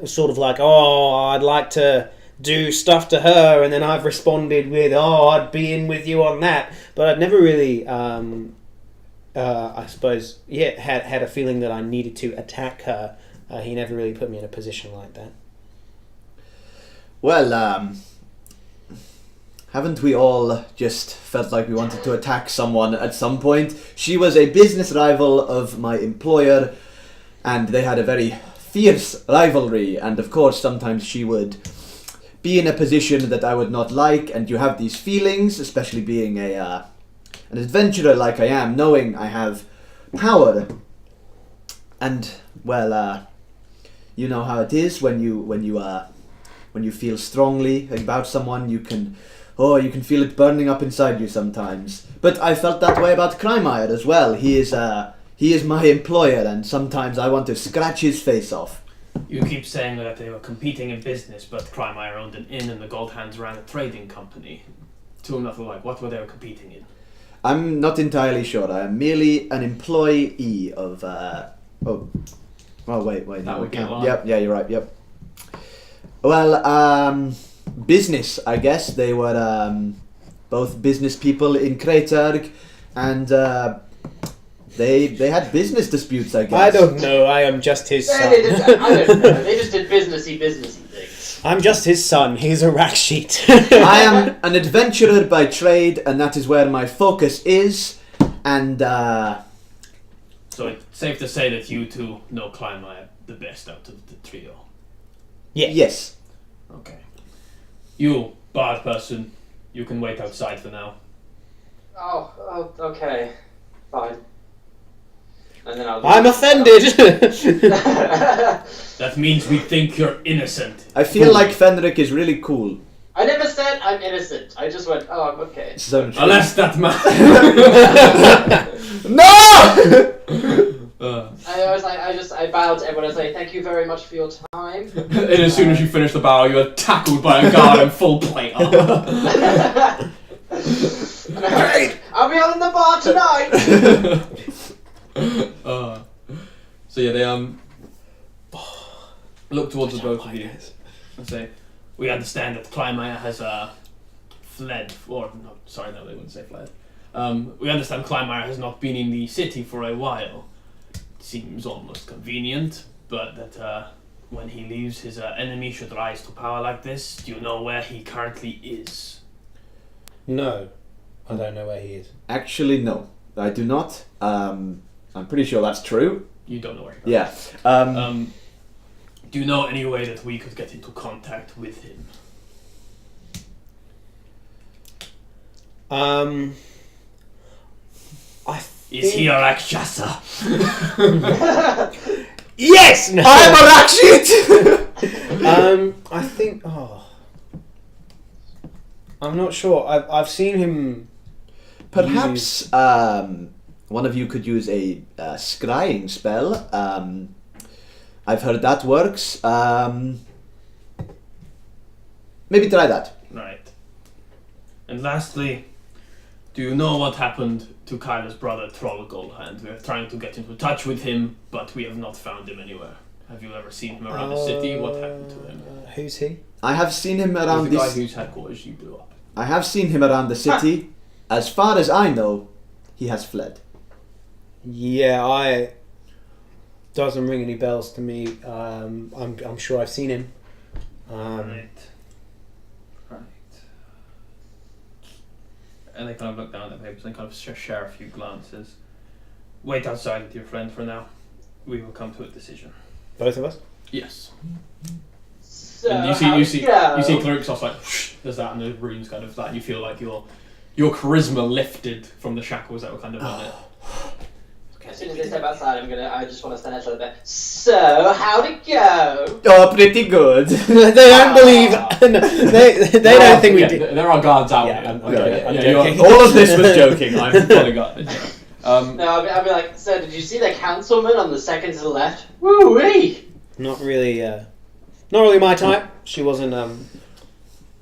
sort of like, "Oh, I'd like to do stuff to her," and then I've responded with, "Oh, I'd be in with you on that," but I'd never really, I suppose, had a feeling that I needed to attack her. He never really put me in a position like that. Well, haven't we all just felt like we wanted to attack someone at some point? She was a business rival of my employer, and they had a very fierce rivalry, and of course sometimes she would be in a position that I would not like, and you have these feelings, especially being an adventurer like I am, knowing I have power. And, well, you know how it is when you feel strongly about someone, you can feel it burning up inside you sometimes. But I felt that way about Crymire as well. He is my employer, and sometimes I want to scratch his face off. You keep saying that they were competing in business, but Crymire owned an inn and the Gold Hands ran a trading company. To another, like, what were they competing in? I'm not entirely sure. I am merely an employee of. Wait. That No, would I be a can't. lie. Yep. Yeah, you're right. Yep. Well, business. I guess they were both business people in Kreyterg, and they had business disputes. I guess. I don't know. I am just his son. I don't know. They just did businessy things. I'm just his son. He's a rack sheet. I am an adventurer by trade, and that is where my focus is. And So it's safe to say that you two know Crymire the best out of the trio. Yeah. yes, Okay. You, bard person, you can wait outside for now. Oh, okay. Fine. And then I'll I'm offended. That means we think you're innocent. I feel like Fenric is really cool. I never said I'm innocent. I just went, oh, I'm okay. So Unless that man. no. I bowed to everyone and say thank you very much for your time. And as soon as you finish the barrel, you are tackled by a guard in full plate armor. Great! I'll be on the bar tonight. So yeah, they look towards the both of you and say, "We understand that Crymire has fled, or no, sorry, no, they wouldn't say fled. We understand Crymire has not been in the city for a while. Seems almost convenient, but that when he leaves, his enemy should rise to power like this. Do you know where he currently is?" No, I don't know where he is. Actually, no, I do not. I'm pretty sure that's true. You don't know where he is. Yeah. Do you know any way that we could get into contact with him? Is he a Rakshasa? Yes! No. I'm a Rakshit! I think. I'm not sure. I've seen him. Perhaps one of you could use a scrying spell. I've heard that works. Maybe try that. Right. And lastly, do you know what happened to Kyla's brother Troll Goldhand? We're trying to get into touch with him, but we have not found him anywhere. Have you ever seen him around the city? What happened to him? Who's he? I have seen him around the guy this. whose headquarters you blew up. I have seen him around the city. As far as I know, he has fled. Yeah, doesn't ring any bells to me. I'm sure I've seen him. Right. And they kind of look down at the papers and kind of share a few glances. Wait outside with your friend for now. We will come to a decision. Both of us. Yes. So And you see Clarixos like there's that, and the runes kind of that, and you feel like your charisma lifted from the shackles that were kind of on it. As soon as they step outside, I just want to stand outside the bed. So, how'd it go? Oh, pretty good. They don't believe. No, they don't think we yeah, did. There are guards out Yeah, here. I'm Okay, joking. All of this was joking. I'm fully got it. No, I'll be like, so did you see the councilman on the second to the left? Woo-wee! Not really. Not really my type. She wasn't.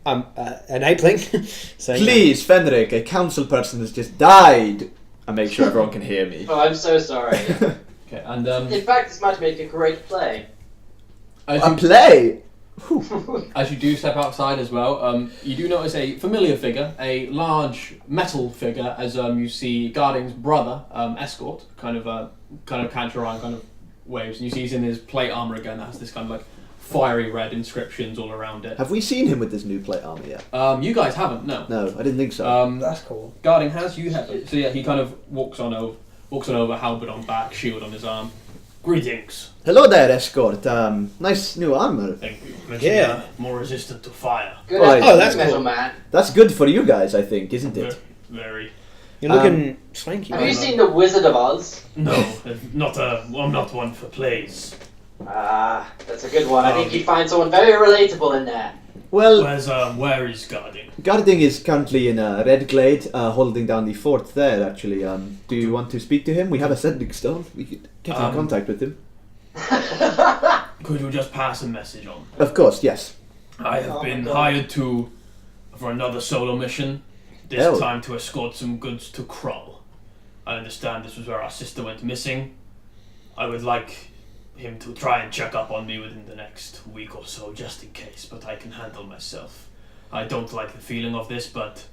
An apeling. So Please, Fenric, a council person has just died. I make sure everyone can hear me. Oh, I'm so sorry. Okay, and In fact, this might make a great play. as A you, play? as you do step outside as well, you do notice a familiar figure, a large metal figure, as you see Guarding's brother, Escort, kind of canter around, kind of waves, and you see he's in his plate armor again that has this kind of like fiery red inscriptions all around it. Have we seen him with this new plate armor yet? You guys haven't, no. No, I didn't think so. That's cool. Guarding has, you haven't. So yeah, he kind of walks on over, halberd on back, shield on his arm. Greetings. Hello there, Escort. Nice new armor. Thank you. Yeah. More resistant to fire. Good Right. afternoon, Oh, that's metal cool. man. That's good for you guys, I think, isn't it? Very. You're looking swanky. Have you seen The Wizard of Oz? No, I'm not one for plays. Ah, that's a good one. I think you'd find someone very relatable in there. Well, Where is guarding? Guarding is currently in Redglade, holding down the fort there, actually. Do you want to speak to him? We have a sending stone. We could get in contact with him. Could you just pass a message on? Of course, yes. I have Oh my been God. hired for another solo mission. This Oh. time to escort some goods to Krull. I understand this was where our sister went missing. I would like him to try and check up on me within the next week or so, just in case, but I can handle myself. I don't like the feeling of this, but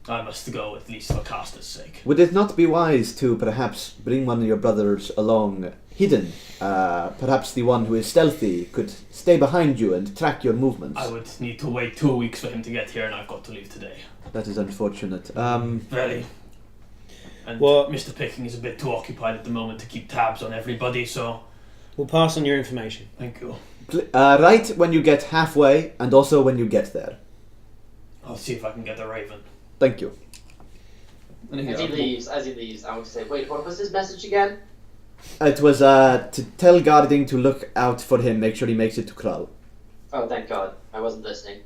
I must go, at least for Caster's sake. Would it not be wise to perhaps bring one of your brothers along hidden? Perhaps the one who is stealthy could stay behind you and track your movements. I would need to wait 2 weeks for him to get here, and I've got to leave today. That is unfortunate. Very. And Well- Mr. Picking is a bit too occupied at the moment to keep tabs on everybody, so We'll pass on your information. thank you. Write when you get halfway and also when you get there. I'll see if I can get a raven. Thank you. And As he leaves, I want to say, wait, what was his message again? It was to tell Guarding to look out for him, make sure he makes it to Krull. Oh, thank God. I wasn't listening.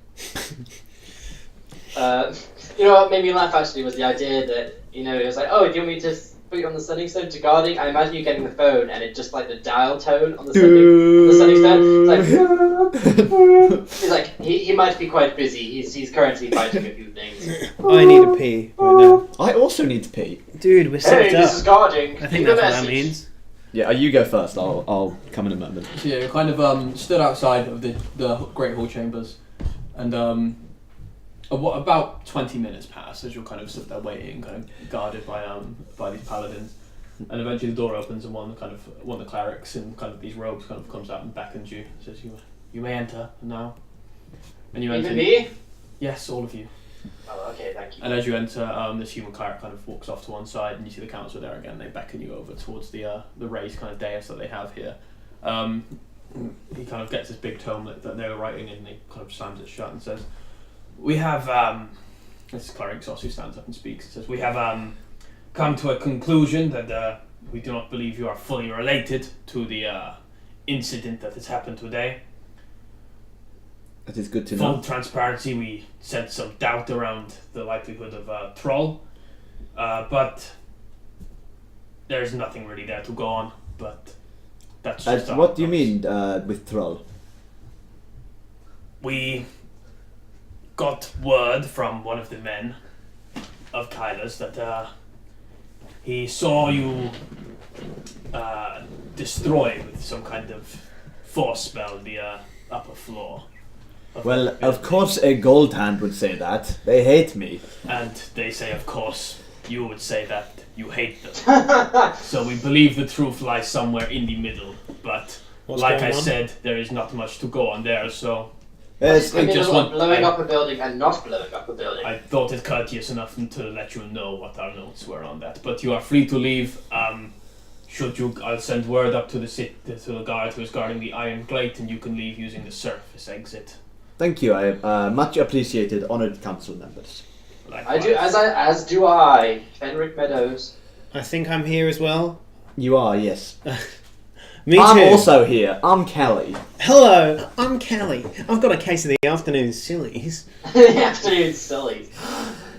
You know what made me laugh actually was the idea that, it was like, oh, do you want me to put you on the sending stone to guarding? I imagine you getting the phone and it just like the dial tone on the sending stone. It's like, he's like, he might be quite busy. He's currently fighting a few things. I need a pee right now. I also need to pee. Dude, we're Hey, set this is up. guarding. I think Leave a that's what that message. means. Yeah, you go first. I'll come in a moment. So yeah, you're kind of stood outside of the Great Hall chambers, and about 20 minutes pass as you're kind of stood there waiting, kind of guarded by these paladins, and eventually the door opens and one of the clerics in kind of these robes kind of comes out and beckons you, says you may enter now, and you enter. Even me? Yes, all of you. Oh, okay, thank you. And as you enter, this human cleric kind of walks off to one side, and you see the council there again. They beckon you over towards the raised kind of dais that they have here. He kind of gets this big tome that they were writing in, and he kind of slams it shut and says, "We have." This is Cleric Sos who stands up and speaks. He says, "We have come to a conclusion that we do not believe you are fully related to the incident that has happened today. That is good to Full know. transparency, we sense some doubt around the likelihood of a troll, but there's nothing really there to go on, but that's just What do you mean with Thrall? We got word from one of the men of Kyla's that he saw you destroy with some kind of force spell the upper floor. Well, of course a gold hand would say that. They hate me. And they say, of course, you would say that you hate them. So we believe the truth lies somewhere in the middle. But What's like going I on? said, there is not much to go on there. So Yes, I mean, just like blowing I- up a building and not blowing up a building. I thought it courteous enough to let you know what our notes were on that. But you are free to leave. Should you, I'll send word up to the guard who is guarding the iron plate, and you can leave using the surface exit. Thank you. I much appreciated, honored council members. I do, as do I, Fenric Meadows. I think I'm here as well. You are, yes. Me too. I'm also here. I'm Kelly. Hello, I'm Kelly. I've got a case of the afternoon sillies. The afternoon sillies.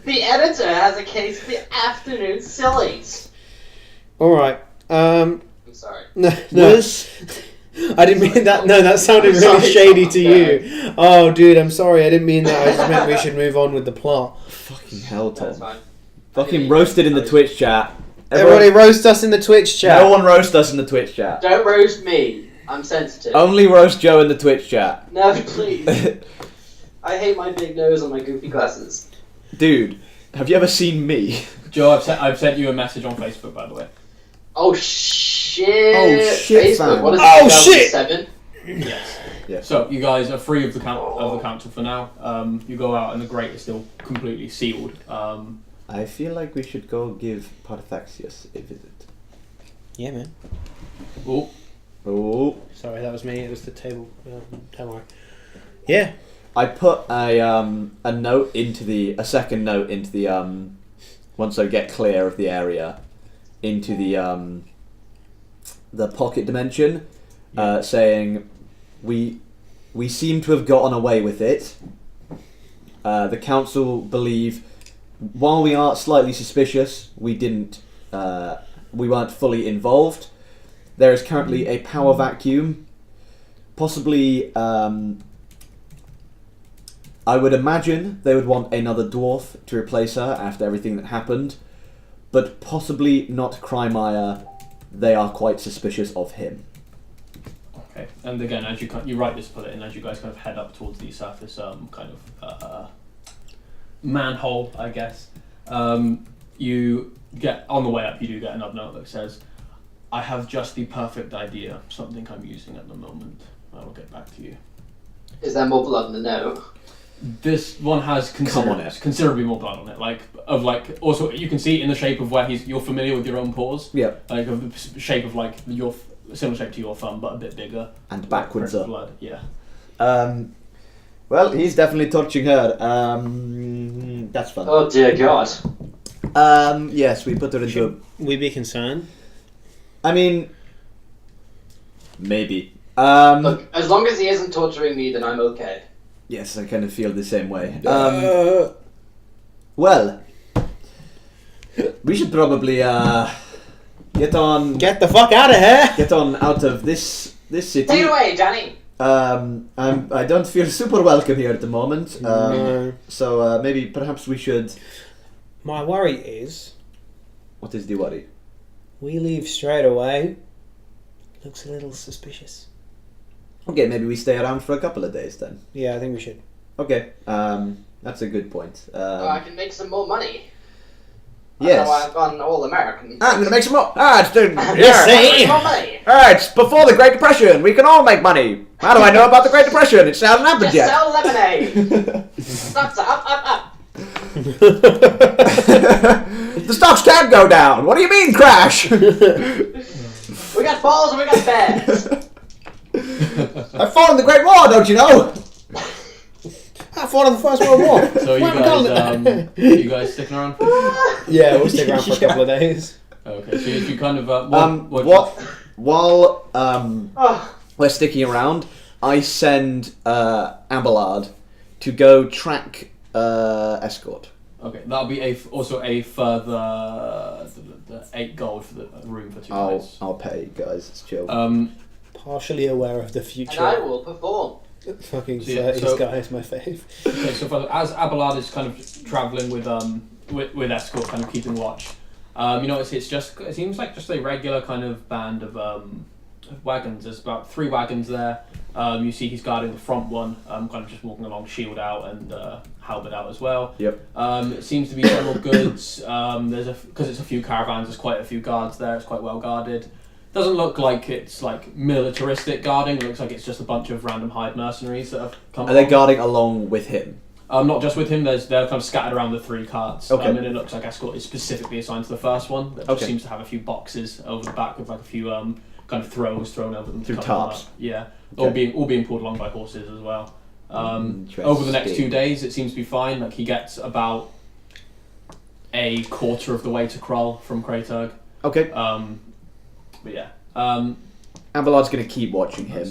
The editor has a case of the afternoon sillies. All right. I'm sorry. No. Was I didn't mean that. No, that sounded really Sorry, shady Tom, to you. Oh, dude, I'm sorry. I didn't mean that. I just meant we should move on with the plot. fucking hell, Tom. That's fine. Fucking roasted in the Twitch chat. Everybody roast us in the Twitch chat. No one roast us in the Twitch chat. Don't roast me. I'm sensitive. Only roast Joe in the Twitch chat. No, please. I hate my big nose and my goofy glasses. Dude, have you ever seen me? Joe, I've sent you a message on Facebook, by the way. Oh shit! Oh, shit, Facebook. fam. What is Oh, it? shit! 2007? Yes. Yeah. So you guys are free of the council for now. You go out, and the grate is still completely sealed. I feel like we should go give Parthaxius a visit. Yeah, man. Oh, Oh. Sorry, that was me. It was the table. Don't worry. Yeah. I put a note into a second note into the once I get clear of the area, into the pocket dimension, saying we seem to have gotten away with it. The council believe, while we are slightly suspicious, we weren't fully involved. There is currently a power vacuum, possibly. I would imagine they would want another dwarf to replace her after everything that happened, but possibly not Crymire. They are quite suspicious of him. okay. And again, as you write this, put it in as you guys kind of head up towards the surface, kind of manhole, I guess. You get on the way up. You do get another note that says, "I have just the perfect idea. Something I'm using at the moment. I will get back to you." Is there more blood in the note? This one has considerably more blood on it. Also you can see in the shape of where you're familiar with your own paws. Yeah. Like of the shape of like your similar shape to your thumb, but a bit bigger. And backwards Fresh up. blood. Yeah. Well, he's definitely touching her. That's fun. Oh dear God. Yes, we put her into a... Should we be concerned? I mean... Maybe. Look, as long as he isn't torturing me, then I'm okay. Yes, I kind of feel the same way. Well... We should probably, get on... Get the fuck out of here! Get on out of this city. Take it away, Danny! I don't feel super welcome here at the moment. No. So maybe perhaps we should... My worry is, What is the worry? we leave straight away. Looks a little suspicious. Okay, maybe we stay around for a couple of days then. Yeah, I think we should. Okay, that's a good point. I can make some more money. Yes. That's how I've gone all American. I'm gonna make some more. It's Make more money. it's before the Great Depression. We can all make money. How do I know about the Great Depression? It hasn't happened Just yet. sell lemonade. Stocks are up. The stocks can't go down. What do you mean, crash? We got balls and we got bears. I fought in the Great War, don't you know? I fought in the First World War. So you guys sticking around? Yeah, we'll stick around for a couple of days. Okay. So you kind of While Oh, we're sticking around, I send Abelard to go track Escort. Okay, that'll be also a further 8 gold for the room for 2 nights. I'll pay, guys. It's chill. Partially aware of the And future. I will perform. Fucking So, yeah, 30s so- guy is my fave. Okay, so as Abelard is kind of travelling with escort, kind of keeping watch, you notice it seems like just a regular kind of band of wagons. There's about 3 wagons there. You see he's guarding the front one, kind of just walking along, shield out and halberd out as well. Yep. It seems to be general goods. Because it's a few caravans, there's quite a few guards there. It's quite well guarded. Doesn't look like it's like militaristic guarding. It looks like it's just a bunch of random hired mercenaries that have come. Are they guarding along with him? Not just with him. They're kind of scattered around the 3 carts. Okay. And it looks like escort is specifically assigned to the first one. That just Okay. seems to have a few boxes over the back with like a few kind of throws thrown over them to Through cover them tarps. up. Yeah, Okay. all being pulled along by horses as well. Over the next 2 days, it seems to be fine. Like he gets about a quarter of the way to Krull from Krayturg. Okay. But yeah. Abelard's going to keep watching him.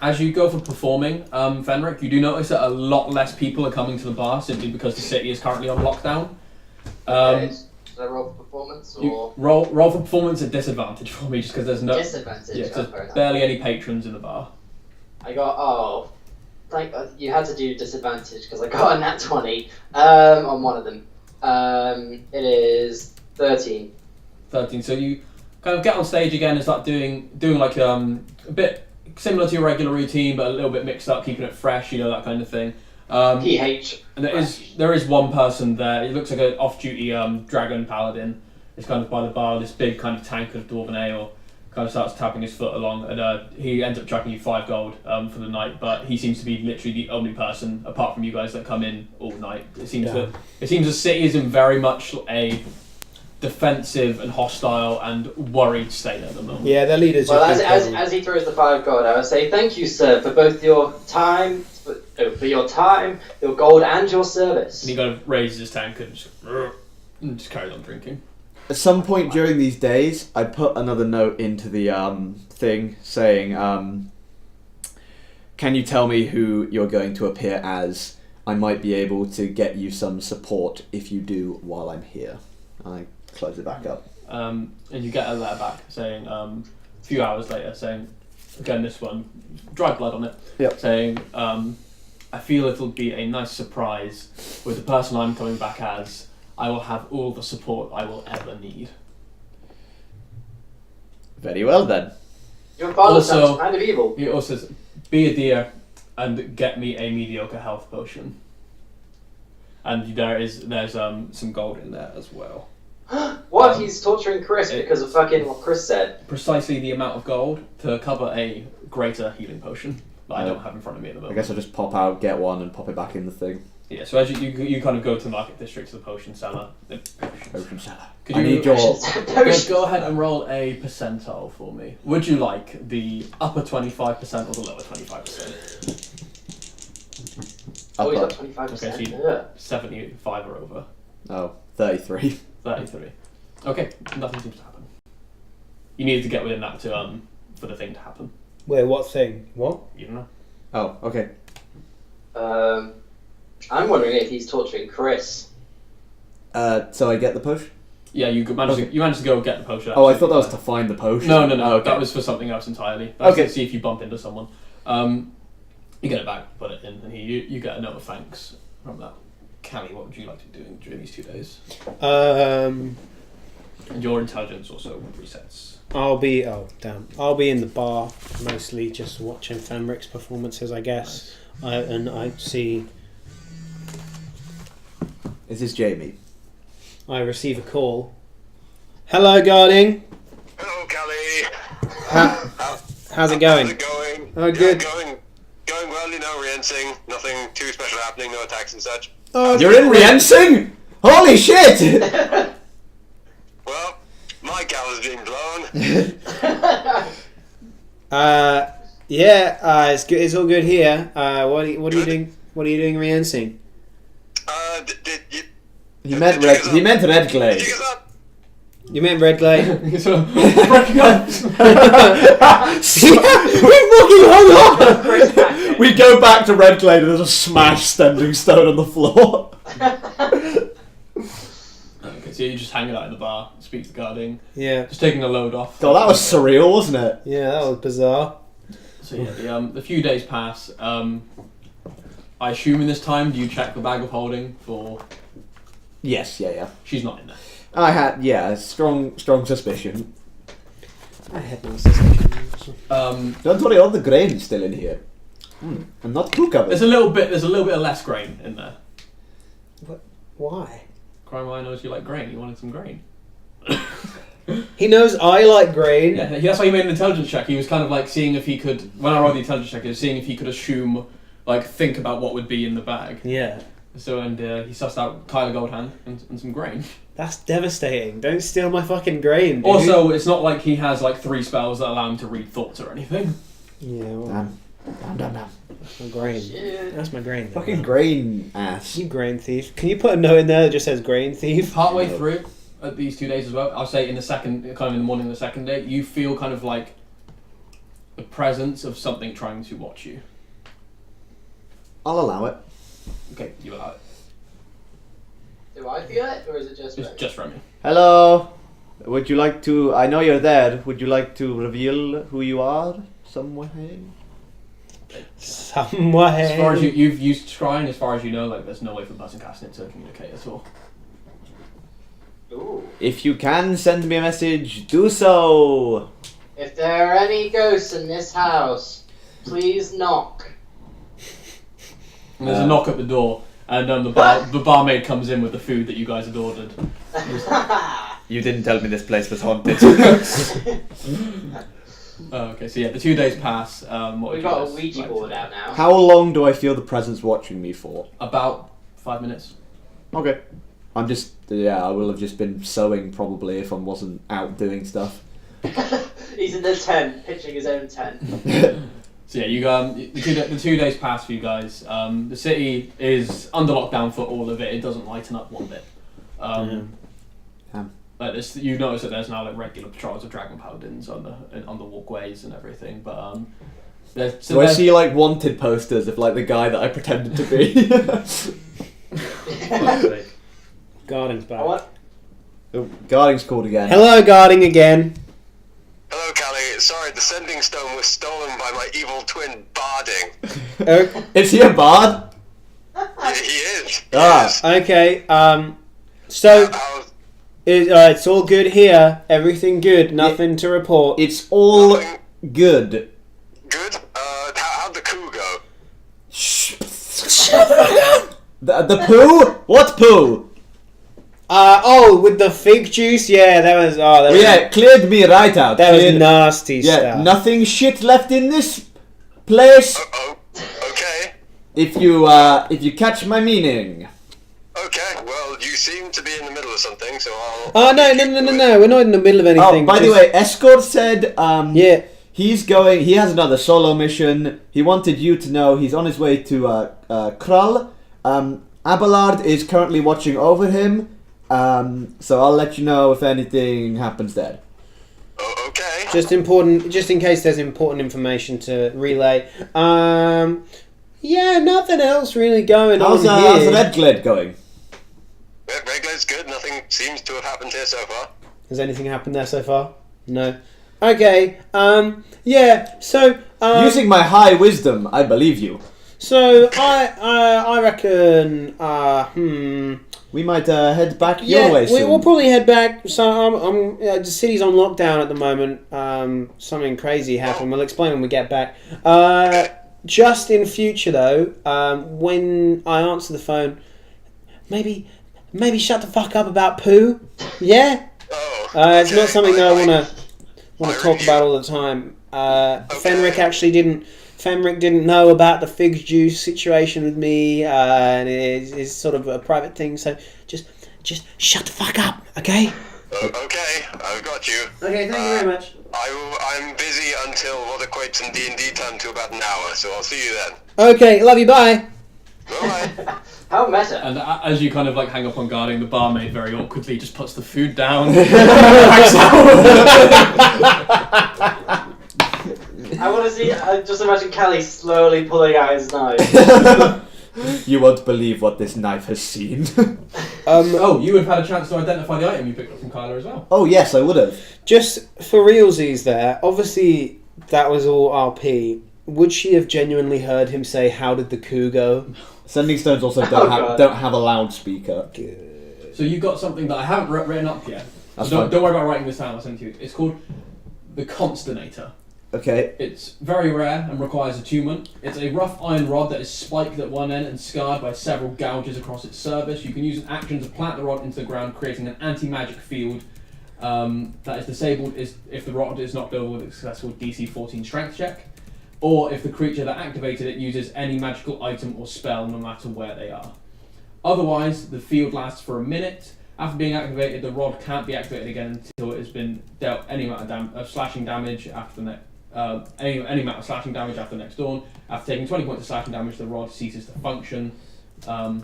As you go for performing, Fenric, you do notice that a lot less people are coming to the bar simply because the city is currently on lockdown. Okay, should I roll for performance You or roll for performance at disadvantage for me, just because there's no disadvantage? yeah, Oh, fair there's enough. barely any patrons in the bar. I got you had to do disadvantage because I got a nat 20 on one of them. It is 13. 13. So you kind of get on stage again and start doing like a bit similar to your regular routine, but a little bit mixed up, keeping it fresh, you know, that kind of thing. PH. And there is one person there. He looks like an off-duty dragon paladin. It's kind of by the bar. This big kind of tank of dwarven ale kind of starts tapping his foot along, and he ends up chucking you 5 gold for the night. But he seems to be literally the only person apart from you guys that come in all night. It seems the city is in very much a defensive and hostile and worried state at the moment. Yeah, their leaders. Well, just been as he throws the 5 gold, I would say thank you, sir, for both your time, your gold, and your service. And he kind of raises his tank and just carries on drinking. At some point during these days, I put another note into the thing saying, can you tell me who you're going to appear as? I might be able to get you some support if you do while I'm here. I close it back up. And you get a letter back saying, a few hours later, saying, again, this one, dry blood on it, Yep. saying, I feel it'll be a nice surprise with the person I'm coming back as. I will have all the support I will ever need. Very well then. Your father Also- sounds kind of evil. He also says, be a dear and get me a mediocre health potion. And there's some gold in there as well. What if he's torturing Chris it- because of fucking what Chris said? Precisely the amount of gold to cover a greater healing potion that I Oh. don't have in front of me at the I moment. guess I'll just pop out, get one, and pop it back in the thing. Yeah, so as you kind of go to the market district to the potion seller. The potions. Open cellar. Could I you need your... go ahead and roll a percentile for me? Would you like the upper 25% or the lower 25%? Oh, he's Upper. got 25%. Okay, so Yeah. 75 or over. Oh, 33. 33. Okay, nothing seems to happen. You need to get within that to for the thing to happen. Wait, what thing? What? You don't know. Oh, okay. I'm wondering if he's torturing Chris. So I get the potion? Yeah, you managed Okay. to go get the potion. Oh, I thought that was to find the potion. No, Oh, okay. that was for something else entirely. That's Okay. to see if you bump into someone. You get it back, put it in, and you get a note of thanks from that. Callie, what would you like to be doing during these 2 days? And your intelligence also resets. I'll be in the bar mostly, just watching Fenric's performances, I guess. I see. Is this Jamie? I receive a call. Hello, guarding. Hello, Callie. How's it going? How's it going? Oh, good. Going well, you know, riensing. Nothing too special happening, no attacks and such. Oh, You're in Riensing? Holy shit! Well, my gal is being blown. It's good. It's all good here. What are you doing? What are you doing, Riensing? Did you... He meant Redglade. Did you get up? You meant Redglade? So, breaking up. We fucking hung up! We go back to Redglade and there's a smashed standing stone on the floor. so you're just hanging out in the bar, speak to the guarding, Yeah. just taking a load off. God, that was surreal, wasn't it? Yeah, that was bizarre. So yeah, the few days pass. I assume in this time, do you check the bag of holding for? Yes, yeah. She's not in there. I had, strong suspicion. I had no suspicions. Don't worry, all the grain's still in here. I'm not too covered. There's a little bit of less grain in there. Why? Crime knows you like grain. You wanted some grain. He knows I like grain. Yeah, that's why he made an intelligence check. He was kind of like seeing if he could. When I rolled the intelligence check, he was seeing if he could assume, like, think about what would be in the bag. Yeah. So he sussed out Kyler Goldhand and some grain. That's devastating. Don't steal my fucking grain, dude. Also, it's not like he has like 3 spells that allow him to read thoughts or anything. Yeah, well, Damn. that's my grain. Shit. That's my grain. Fucking grain ass. You grain thief. Can you put a note in there that just says grain thief? Partway through these 2 days as well, I'll say in the morning of the second day, you feel kind of like the presence of something trying to watch you. I'll allow it. Okay, you allow it. Do I feel it, or is it just It's Remy? just Remy. Hello. Would you like to? I know you're there. Would you like to reveal who you are? Some way. Some way. As far as you've used scrying, as far as you know, like there's no way for the person casting it to communicate at all. Ooh. If you can send me a message, do so. If there are any ghosts in this house, please knock. And there's a knock at the door, and the barmaid comes in with the food that you guys had ordered. You didn't tell me this place was haunted. Okay, so yeah, the 2 days pass. What We've got a Ouija board out now. How long do I feel the presence watching me for? About 5 minutes. Okay. I'm just, I will have just been sewing probably if I wasn't out doing stuff. He's in the tent, pitching his own tent. So yeah, the 2 days pass for you guys. The city is under lockdown for all of it. It doesn't lighten up one bit. Like this, you notice that there's now like regular patrols of dragon paladins on the walkways and everything. But Do I see like wanted posters of like the guy that I pretended to be? Guarding's back. What? Oh, Guarding's called again. Hello, Guarding again. Hello, Callie. Sorry, the sending stone was stolen by my evil twin, Barding. Is he a bard? Yeah, he is. Okay. So it's all good here. Everything good. Nothing to report. It's all Nothing. good. Good? How'd the coup go? The poo? What poo? With the fig juice. Yeah, that was. It cleared me right out. That was nasty stuff. Nothing shit left in this place. Okay. If you catch my meaning. Okay, well, you seem to be in the middle of something, so I'll... Oh, no. We're not in the middle of anything. Oh, by the way, Escort said, yeah. he has another solo mission. He wanted you to know he's on his way to, Krull. Abelard is currently watching over him. So I'll let you know if anything happens there. Oh, okay. Just in case there's important information to relay. Yeah, nothing else really going on here. How's Redglade going? Redglade's good. Nothing seems to have happened here so far. Has anything happened there so far? No. Okay. Yeah. So. Using my high wisdom, I believe you. So I reckon. We might head back your way soon. We'll probably head back. So the city's on lockdown at the moment. Something crazy happened. We'll explain when we get back. Just in future though, when I answer the phone, maybe shut the fuck up about poo. Yeah. It's not something that I want to talk about all the time. Fenric didn't know about the fig juice situation with me, and it is sort of a private thing. So just shut the fuck up, okay? Okay, I've got you. Okay, thank you very much. I'm busy until what equates in D&D time to about an hour, so I'll see you then. Okay, love you, bye. Bye. How meta. And as you kind of like hang up on Guarding, the barmaid very awkwardly just puts the food down. I want to see. Just imagine Callie slowly pulling out his knife. You won't believe what this knife has seen. Oh, you would have had a chance to identify the item you picked up from Kyla as well. Oh yes, I would have. Just for realsies there, obviously that was all RP. Would she have genuinely heard him say, "How did the coup go?" Sending stones also God. don't have a loudspeaker. So you got something that I haven't written up yet. That's So fine. don't worry about writing this down. I'll send it to you. It's called the Consternator. Okay. It's very rare and requires attunement. It's a rough iron rod that is spiked at one end and scarred by several gouges across its surface. You can use an action to plant the rod into the ground, creating an anti-magic field that is disabled if the rod is not built with a successful DC 14 strength check, or if the creature that activated it uses any magical item or spell, no matter where they are. Otherwise, the field lasts for a minute. After being activated, the rod can't be activated again until it has been dealt any amount of slashing damage after the any amount of slashing damage after next dawn. After taking 20 points of slashing damage, the rod ceases to function. So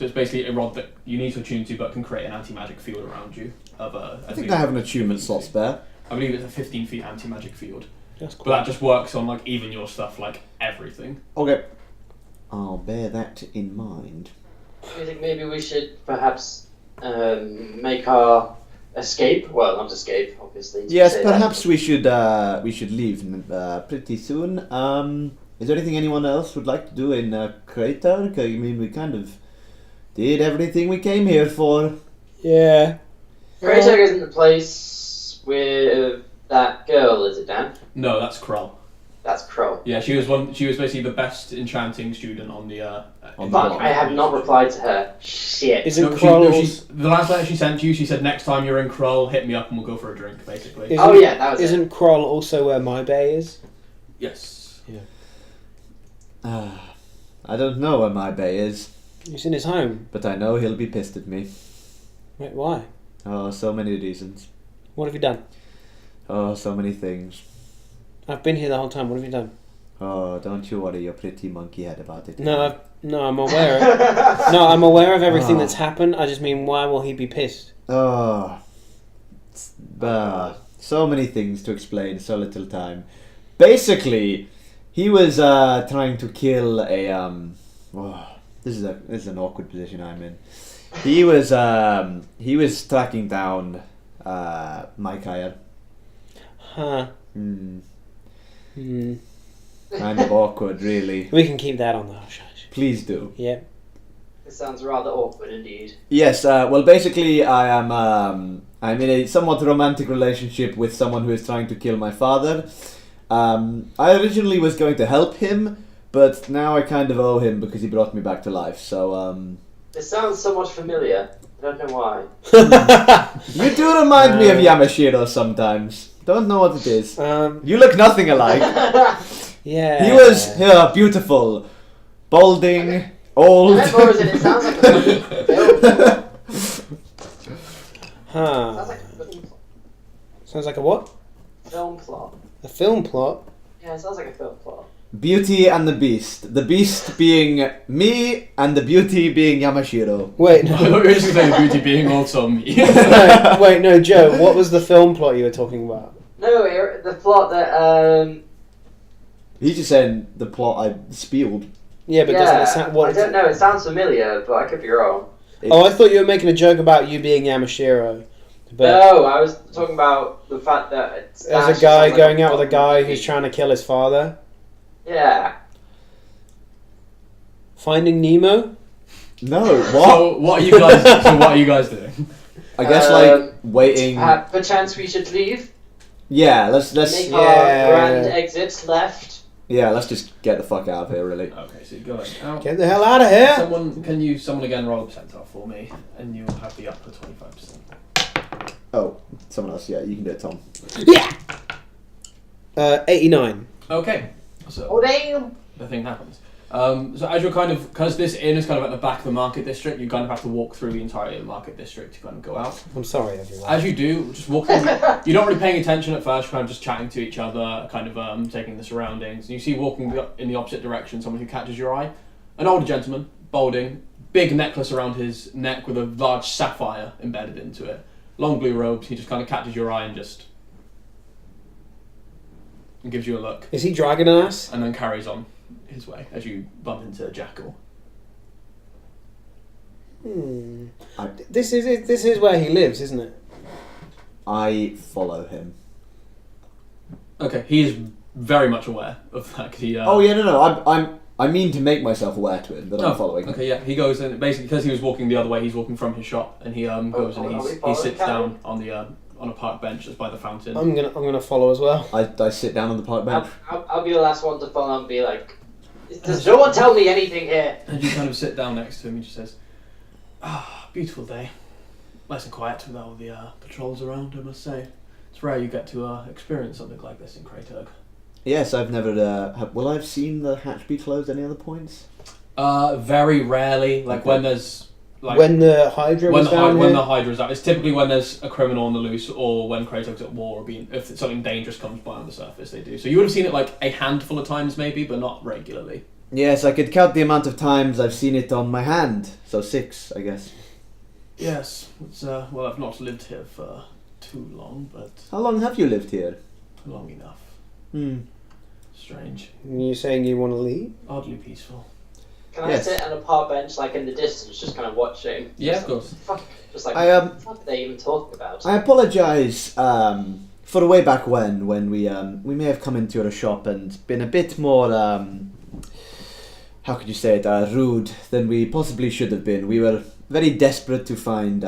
it's basically a rod that you need to attune to, but can create an anti-magic field around you. I think I have an attunement slot spare. I believe it's a 15 feet anti-magic field. That's cool. But that just works on like even your stuff, like everything. Okay. I'll bear that in mind. I think maybe we should perhaps make our escape. Well, not escape, obviously. Yes, say perhaps we should leave pretty soon. Is there anything anyone else would like to do in Crater? I mean, we kind of did everything we came here for. Yeah. Crater isn't the place with that girl, is it, Dan? No, that's Krull. That's Crow. Yeah, she was basically the best enchanting student on the. On the Fuck, block. I have not replied to her. Shit. Isn't No, Kroll's... the last letter she sent you, she said next time you're in Krull, hit me up and we'll go for a drink, basically. Isn't, Oh yeah, that was it. Isn't Kroll also where my bay is? Yes. I don't know where my bay is, It's in his home. but I know he'll be pissed at me. Wait, why? Oh, so many reasons. What have you done? Oh, so many things. I've been here the whole time. What have you done? Oh, don't you worry your pretty monkey head about it. No, I'm aware. I'm aware of everything Ah. that's happened. I just mean, why will he be pissed? Oh, so many things to explain, so little time. Basically, he was trying to kill a this is an awkward position I'm in. He was tracking down Micaiah. Huh. Kind of awkward, really. We can keep that on the hush hush. Please do. Yeah. It sounds rather awkward indeed. Yes. Well, basically, I'm in a somewhat romantic relationship with someone who is trying to kill my father. I originally was going to help him, but now I kind of owe him because he brought me back to life. So It sounds somewhat familiar. I don't know why. you do remind me of Yamashiro sometimes. Don't know what it is. You look nothing alike. Yeah. He was beautiful, balding, old. Or is it? It sounds like a film. Huh. Sounds like a film plot. Sounds like a what? Film plot. A film plot? Yeah, it sounds like a film plot. Beauty and the Beast. The Beast being me, and the Beauty being Yamashiro. Wait, I no. thought you were going to say beauty being also me. Wait, no, Joe. What was the film plot you were talking about? No, the plot that He's just saying the plot I spieled. Yeah, but doesn't it sound? What I don't know. It sounds familiar, but I could be wrong. Oh, I thought you were making a joke about you being Yamashiro. But No, I was talking about the fact that it's there's a guy going out with a guy who's trying to kill his father. Yeah. Finding Nemo? No, what? So what are you guys doing? I guess like waiting. Perchance we should leave. Yeah, let's Make Yeah. our grand exit left. let's just get the fuck out of here, really. Okay, so you're going out. Get the hell out of here! Someone again roll a percentile for me, and you'll have the upper 25%. Oh, someone else. Yeah, you can do it, Tom. Yeah! 89. Okay, so Oh damn! the thing happens. So as you're kind of, because this inn is kind of at the back of the market district, you kind of have to walk through the entire market district to kind of go out. I'm sorry, everyone. As you do, just walk through, you're not really paying attention at first, you're kind of just chatting to each other, kind of taking the surroundings. And you see walking in the opposite direction someone who catches your eye. An older gentleman, balding, big necklace around his neck with a large sapphire embedded into it. Long blue robes, he just kind of catches your eye and gives you a look. Is he dragging an ass? And then carries on his way as you bump into Jackal. This is where he lives, isn't it? I follow him. Okay, he is very much aware of that. 'Cause he, Oh yeah, no. I mean to make myself aware to it, but I'm following. Okay, yeah. He goes and basically because he was walking the other way, he's walking from his shop, and he goes and he sits down on the on a park bench just by the fountain. I'm gonna follow as well. I sit down on the park bench. I'll be the last one to follow and be like, does no one tell me anything here? And you kind of sit down next to him. He just says, beautiful day, nice and quiet with all the patrols around. I must say, it's rare you get to experience something like this in Kraytug. Yes, I've never. Will I've seen the hatch be closed any other points? Very rarely. Like when there's like when the Hydra was down when here? the Hydra's out. It's typically when there's a criminal on the loose, or when Kraytug's at war, or if something dangerous comes by on the surface. They do. So you would have seen it like a handful of times, maybe, but not regularly. Yes, I could count the amount of times I've seen it on my hand. So 6, I guess. Yes. It's well, I've not lived here for too long, but How long have you lived here? long enough. Strange. You saying you want to leave? Oddly peaceful. Can Yes. I sit on a park bench, like in the distance, just kind of watching? Yeah, of course. Just like, I what are they even talking about? I apologise for the way back when we may have come into your shop and been a bit more how could you say it, rude than we possibly should have been. We were very desperate to find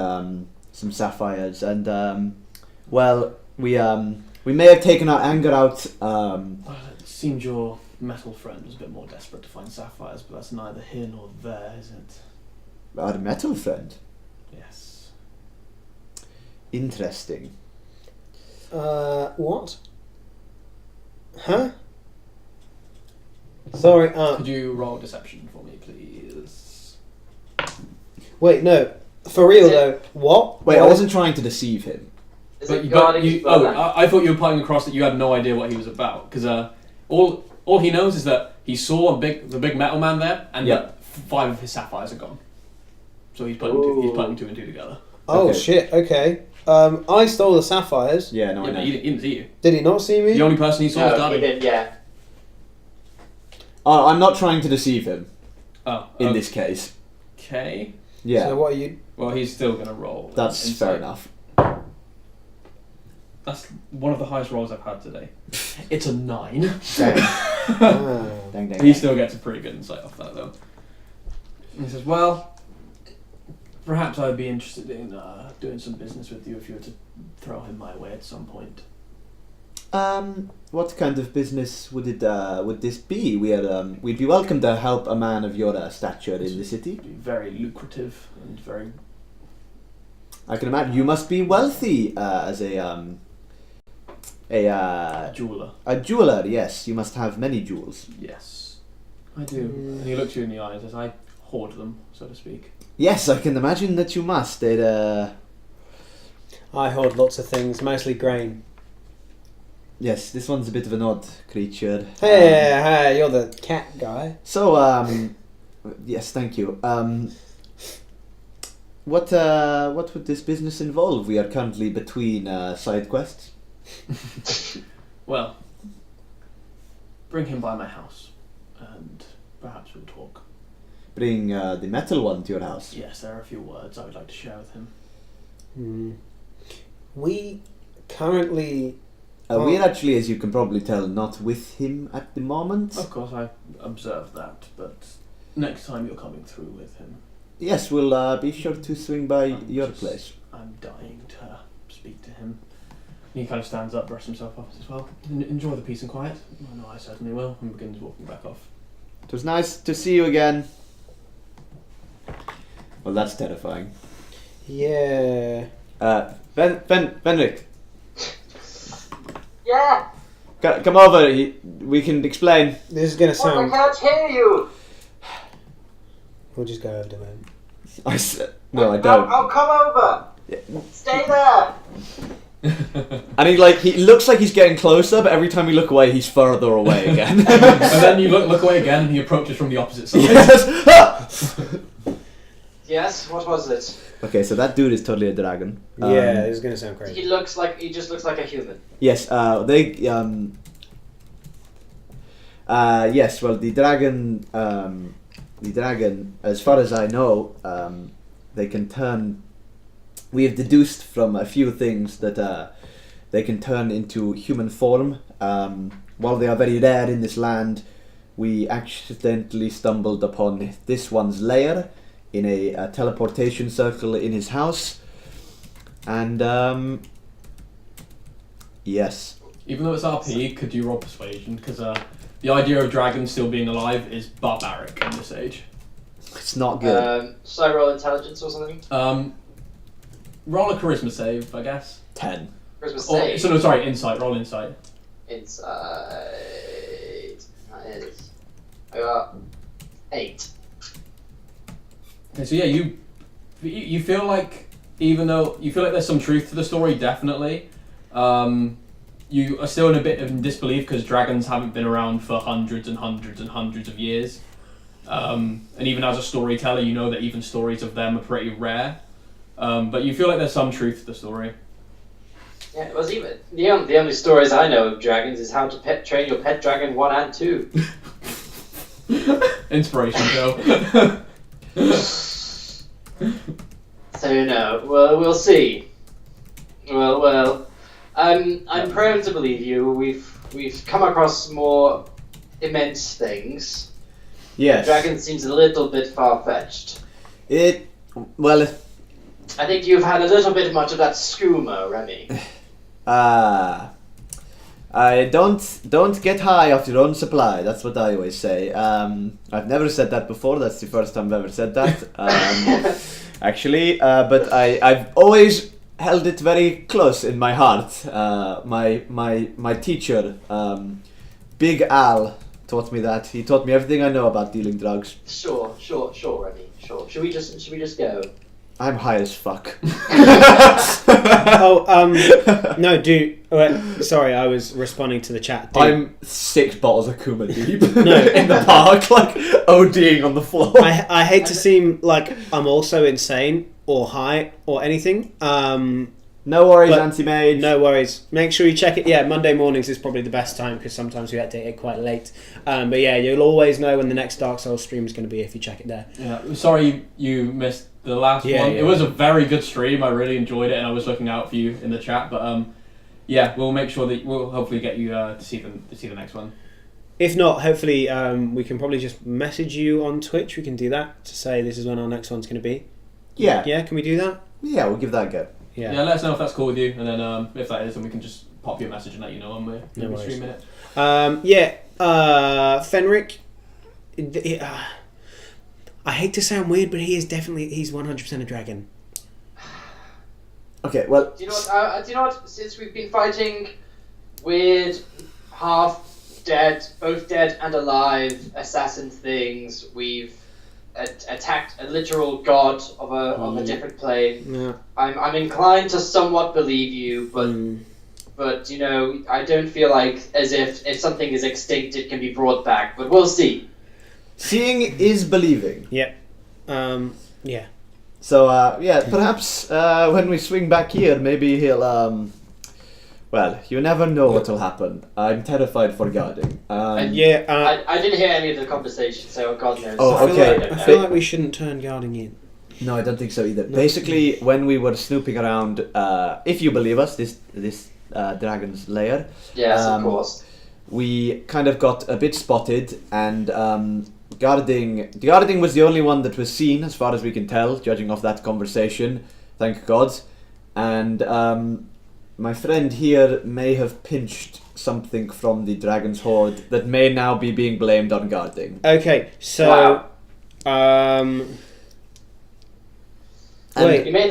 some sapphires, and well, we may have taken our anger out. Well, it seemed your metal friend was a bit more desperate to find sapphires, but that's neither here nor there, is it? Our metal friend. Yes. Interesting. What? Huh? Sorry, Could you roll deception for me, please? wait, no. For real though, what? Wait, I What? wasn't trying to deceive him. Is it guarding his brother? I thought you were putting across that you had no idea what he was about, because all he knows is that he saw the big metal man there, and Yeah. that 5 of his sapphires are gone. So he's putting 2 and 2 together. Oh Okay. shit, okay. I stole the sapphires. Yeah, no, I Yeah, know. but he didn't see you. Did he not see me? The only person he saw was No, he Darby. did, yeah. I'm not trying to deceive him Oh, in this case. Okay. Yeah, So what are you... Well, he's still gonna roll. that's Insight. fair enough. That's one of the highest rolls I've had today. It's a 9. Dang, Ah. dang, dang. He still gets a pretty good insight off that, though. And he says, well, perhaps I'd be interested in doing some business with you if you were to throw him my way at some point. What kind of business would this be? We'd be welcome to help a man of your stature in the city. It'd be very lucrative and very... I can imagine you must be wealthy as a jeweler. a jeweler. Yes, you must have many jewels. Yes, I do. And he looks you in the eyes as I hoard them, so to speak. Yes, I can imagine that you must. I hoard lots of things, mostly grain. Yes, this one's a bit of an odd creature. Hey, you're the cat guy. So, yes, thank you. What would this business involve? We are currently between side quests. Well, bring him by my house, and perhaps we'll talk. Bring the metal one to your house. Yes, there are a few words I would like to share with him. We currently... We're actually, as you can probably tell, not with him at the moment. Of course, I observed that, but next time you're coming through with him, Yes, we'll be sure to swing by your place. I'm dying to speak to him. And he kind of stands up, brushes himself off, and says, well, enjoy the peace and quiet. I know I certainly will, and begins walking back off. It was nice to see you again. Well, that's terrifying. Yeah. Fenric, Yeah! come over. We can explain. This is gonna What? I sound... can't hear you! We'll just go over to him. No, I don't. I'll come over! Yeah. Stay there! And he looks like he's getting closer, but every time we look away, he's further away again. And then you look away again, and he approaches from the opposite side. Yes. Yes, what was it? Okay, so that dude is totally a dragon. Yeah, this is gonna sound He crazy. just looks like a human. Yes. Yes. Well, the dragon, as far as I know, they can turn. We have deduced from a few things that they can turn into human form. While they are very rare in this land, we accidentally stumbled upon this one's lair in a teleportation circle in his house. And, yes. Even though it's RP, could you roll persuasion? Because the idea of dragons still being alive is barbaric in this age. It's not good. Should I roll intelligence or something? Roll a charisma save, I guess. 10. Charisma save. So no, sorry, insight. Roll insight. Insight. That is. I got 8. Okay, so yeah, you feel like, even though you feel like there's some truth to the story, definitely, you are still in a bit of disbelief because dragons haven't been around for hundreds and hundreds and hundreds of years. And even as a storyteller, you know that even stories of them are pretty rare. But you feel like there's some truth to the story. Yeah, it was even the only stories I know of dragons is how to train your pet dragon 1 and 2. Inspiration, Joe. So no, well, we'll see. Well, I'm prone to believe you. We've come across more immense things. Yes. Dragon seems a little bit far-fetched. Well, I think you've had a little bit much of that skooma, Remy. I don't get high off your own supply. That's what I always say. I've never said that before. That's the first time I've ever said that. Actually, but I've always held it very close in my heart. My teacher, Big Al, taught me that. He taught me everything I know about dealing drugs. Sure, Remy. Sure. Should we just go? I'm high as fuck. No, dude. Sorry, I was responding to the chat. Dude. I'm 6 bottles of Kuma deep. No. In the park, like ODing on the floor. I hate to seem like I'm also insane or high or anything. No worries, anti-mage. No worries. Make sure you check it. Yeah, Monday mornings is probably the best time because sometimes we update it quite late. But yeah, you'll always know when the next Dark Souls stream is going to be if you check it there. Yeah, sorry you missed the last one. Yeah. It was a very good stream. I really enjoyed it, and I was looking out for you in the chat. But yeah, we'll make sure that we'll hopefully get you to see the next one. If not, hopefully we can probably just message you on Twitch. We can do that to say this is when our next one's going to be. Yeah. Yeah, can we do that? Yeah, we'll give that a go. Yeah, let us know if that's cool with you, and then if that is, then we can just pop you a message and let you know when we're streaming it. Fenric. I hate to sound weird, but he's 100% a dragon. Okay, well. Do you know what? Since we've been fighting weird, half dead, both dead and alive assassin things, we've attacked a literal god of a different plane. Yeah. I'm inclined to somewhat believe you, but you know, I don't feel like as if something is extinct, it can be brought back. But we'll see. Seeing is believing. Yep. Yeah. So, perhaps when we swing back here, maybe he'll, well, you never know what will happen. I'm terrified for guarding. I didn't hear any of the conversation, so God knows. Oh, okay. I feel like we shouldn't turn guarding in. No, I don't think so either. No. Basically, when we were snooping around, if you believe us, this dragon's lair. Yes, of course. We kind of got a bit spotted, and guarding was the only one that was seen, as far as we can tell, judging off that conversation. Thank God. And my friend here may have pinched something from the dragon's hoard that may now be being blamed on guarding. Okay, so wait. You may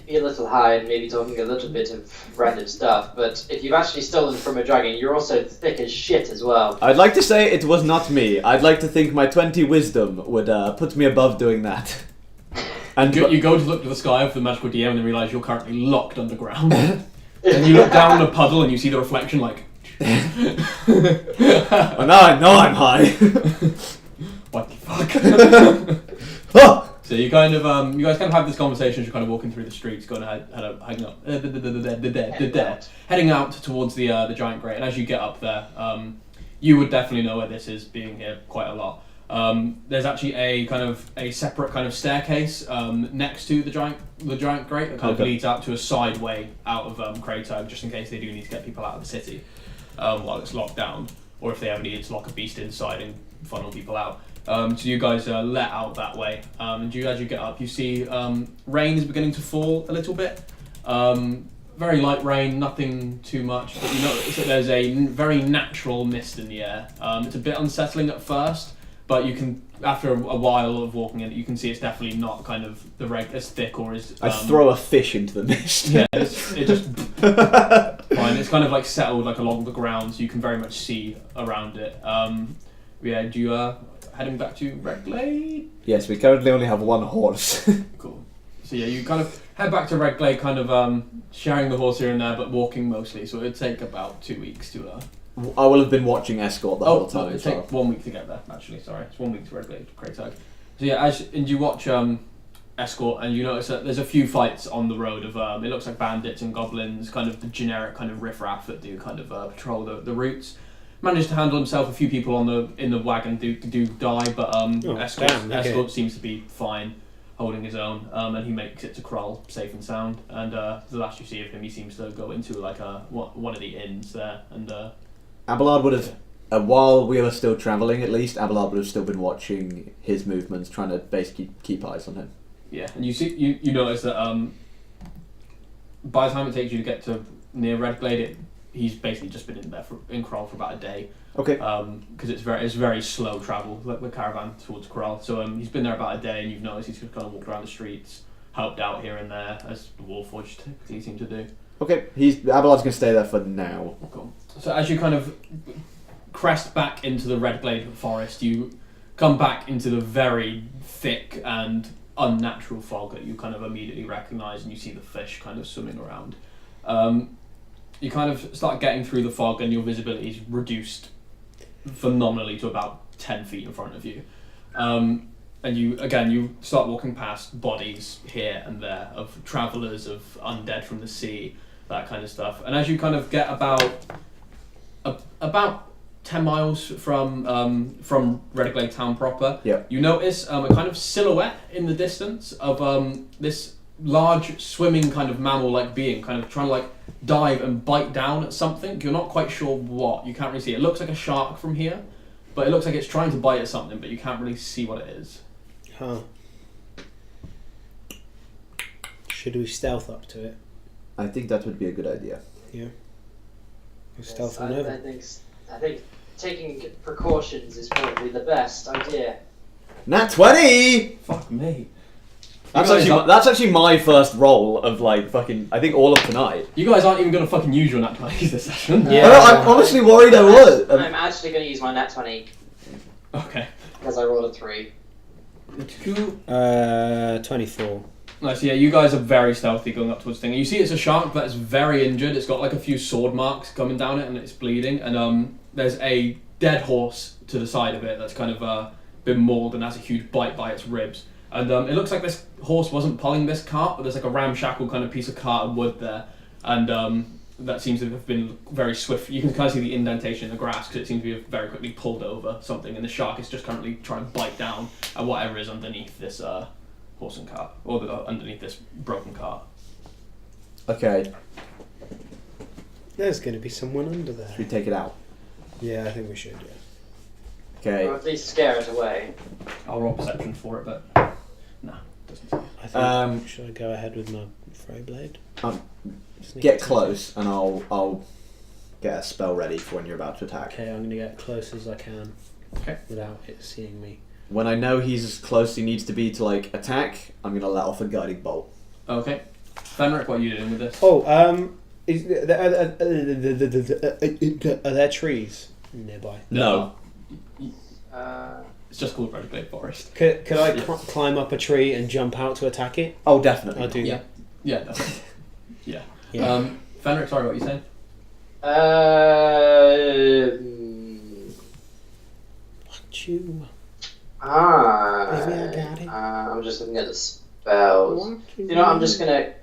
be a little high and maybe talking a little bit of random stuff, but if you've actually stolen from a dragon, you're also thick as shit as well. I'd like to say it was not me. I'd like to think my 20 wisdom would put me above doing that. And you go to look to the sky with the magical DM and then realise you're currently locked underground. And you look down in a puddle and you see the reflection like... Well, now I know I'm high. What the fuck? So you kind of, you guys kind of have this conversation as you're kind of walking through the streets, going heading out towards the giant grate. And as you get up there, you would definitely know where this is, being here quite a lot. There's actually a separate kind of staircase next to the giant grate that kind of leads out to a side way out of Kraytag, just in case they do need to get people out of the city while it's locked down, or if they ever needed to lock a beast inside and funnel people out. So you guys are let out that way, and as you get up, you see rain is beginning to fall a little bit. Very light rain, nothing too much, but you notice that there's a very natural mist in the air. It's a bit unsettling at first, but you can, after a while of walking in it, you can see it's definitely not kind of as thick or as... I throw a fish into the mist. Yeah, it just... fine, it's kind of like settled like along the ground, so you can very much see around it. Yeah, do you... heading back to Redglade? Yes, we currently only have one horse. Cool. So yeah, you kind of head back to Redglade, kind of sharing the horse here and there, but walking mostly. So it would take about 2 weeks to... I will have been watching Escort the whole time. It would take 1 week to get there, actually. Sorry, it's 1 week to Redglade, Kraytag. So yeah, and you watch Escort, and you notice that there's a few fights on the road of it looks like bandits and goblins, kind of the generic kind of riffraff that do kind of patrol the routes. Managed to handle himself. A few people in the wagon do die, but Escort seems to be fine, holding his own, and he makes it to Krull safe and sound. And the last you see of him, he seems to go into like one of the inns there. And Abelard would have, while we were still travelling, at least Abelard would have still been watching his movements, trying to basically keep eyes on him. Yeah, and you notice that by the time it takes you to get to near Redglade, he's basically just been in Krull for about a day. Okay. Because it's very slow travel, like the caravan towards Krull. So he's been there about a day, and you've noticed he's just kind of walked around the streets, helped out here and there, as the Warforged typically seem to do. Okay, Abelard's going to stay there for now. Cool. So as you kind of crest back into the Redglade forest, you come back into the very thick and unnatural fog that you kind of immediately recognise, and you see the fish kind of swimming around. You kind of start getting through the fog, and your visibility is reduced phenomenally to about 10 feet in front of you. And you start walking past bodies here and there of travellers, of undead from the sea, that kind of stuff. And as you kind of get about 10 miles from Redglade town proper, you notice a kind of silhouette in the distance of this large swimming kind of mammal-like being, kind of trying to like dive and bite down at something. You're not quite sure what. You can't really see. It looks like a shark from here, but it looks like it's trying to bite at something, but you can't really see what it is. Huh. Should we stealth up to it? I think that would be a good idea. Yeah. Stealth on over. I think taking precautions is probably the best idea. Nat 20! Fuck me. That's actually my first roll of like fucking, I think all of tonight. You guys aren't even going to fucking use your nat 20 this session. Yeah. I'm honestly worried I would. I'm actually going to use my nat 20. Okay. Because I rolled a 3. 24. Nice, yeah, you guys are very stealthy going up towards the thing. You see it's a shark that's very injured. It's got like a few sword marks coming down it, and it's bleeding. And there's a dead horse to the side of it that's kind of been mauled and has a huge bite by its ribs. And it looks like this horse wasn't pulling this cart, but there's like a ramshackle kind of piece of cart of wood there. And that seems to have been very swift. You can kind of see the indentation in the grass because it seems to be very quickly pulled over something. And the shark is just currently trying to bite down at whatever is underneath this horse and cart, or underneath this broken cart. Okay. There's going to be someone under there. Should we take it out? Yeah, I think we should, yeah. Okay. Or at least scare it away. I'll roll perception for it, but no, doesn't say. I think should I go ahead with my Fray Blade? Get close, and I'll get a spell ready for when you're about to attack. Okay, I'm going to get close as I can. Okay. Without it seeing me. When I know he's as close as he needs to be to like attack, I'm going to let off a guiding bolt. Okay. Fenric, what are you doing with this? Oh, are there trees nearby? No. It's just called Redglade Forest. Could I climb up a tree and jump out to attack it? Oh, definitely. I'll do Yeah. that. Yeah, definitely. Yeah. Yeah. Fenric, sorry, what were you saying? Maybe I got it. I'm just looking at the spells. I'm just gonna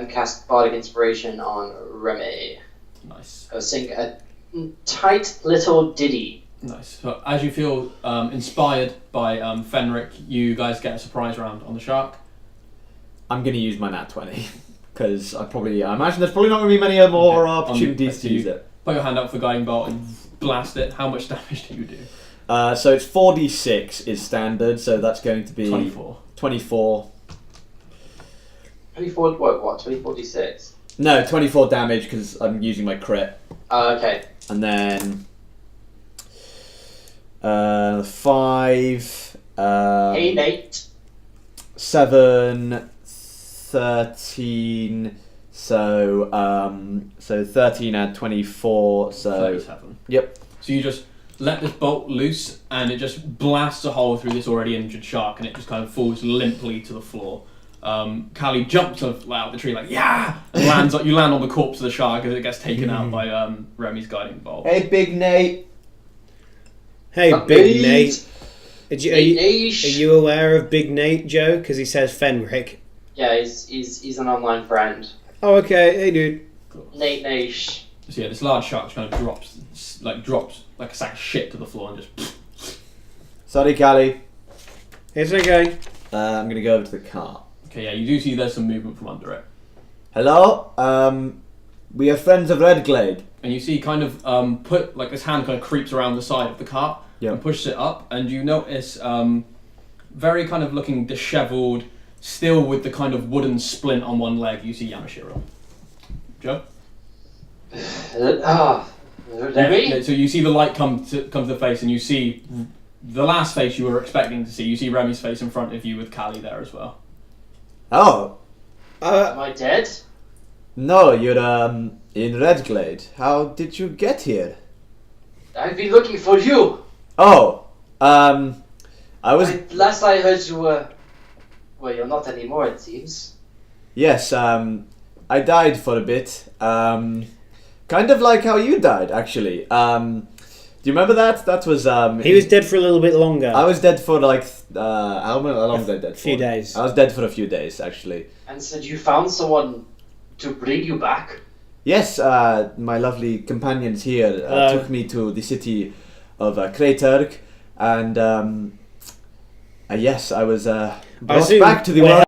cast Bardic Inspiration on Remy. Nice. I'll sing a tight little ditty Nice. So as you feel inspired by Fenric, you guys get a surprise round on the shark. I'm going to use my nat 20 because I imagine there's probably not going to be many more opportunities to use it. Put your hand up for guiding bolt and blast it. How much damage do you do? So it's 4d6 is standard, so that's going to be 24. 24. 24, what? 24d6? No, 24 damage because I'm using my crit. Oh, okay. And then 5, 8. 7, 13. So 13 and 24. So 37. Yep. So you just let this bolt loose, and it just blasts a hole through this already injured shark, and it just kind of falls limply to the floor. Callie jumps out the tree like, yeah! And you land on the corpse of the shark as it gets taken out by Remy's guiding bolt. Hey, Big Nate. Hey, Big Nate. Are Nate. you aware of Big Nate, Joe? Because he says Fenric. Yeah, he's an online friend. Oh, okay. Hey, dude. Nate. So yeah, this large shark just kind of drops like a sack of shit to the floor and just... Sorry, Callie. It's okay. I'm going to go over to the car. Okay, yeah, you do see there's some movement from under it. Hello? We are friends of Redglade. And you see kind of put like this hand kind of creeps around the side of the cart and pushes it up, and you notice very kind of looking dishevelled, still with the kind of wooden splint on one leg, you see Yamashiro. Joe? Remy? So you see the light come to the face, and you see the last face you were expecting to see. You see Remy's face in front of you with Callie there as well. Oh. Am I dead? No, you're in Redglade. How did you get here? I've been looking for you. Oh. I was... Last I heard you were... Well, you're not anymore, it seems. Yes, I died for a bit. Kind of like how you died, actually. Do you remember that? That was... He was dead for a little bit longer. I was dead for like... how long was I dead for? A few days. I was dead for a few days, actually. And said you found someone to bring you back? Yes, my lovely companions here took me to the city of Krayturg, and yes, I was brought back to the world.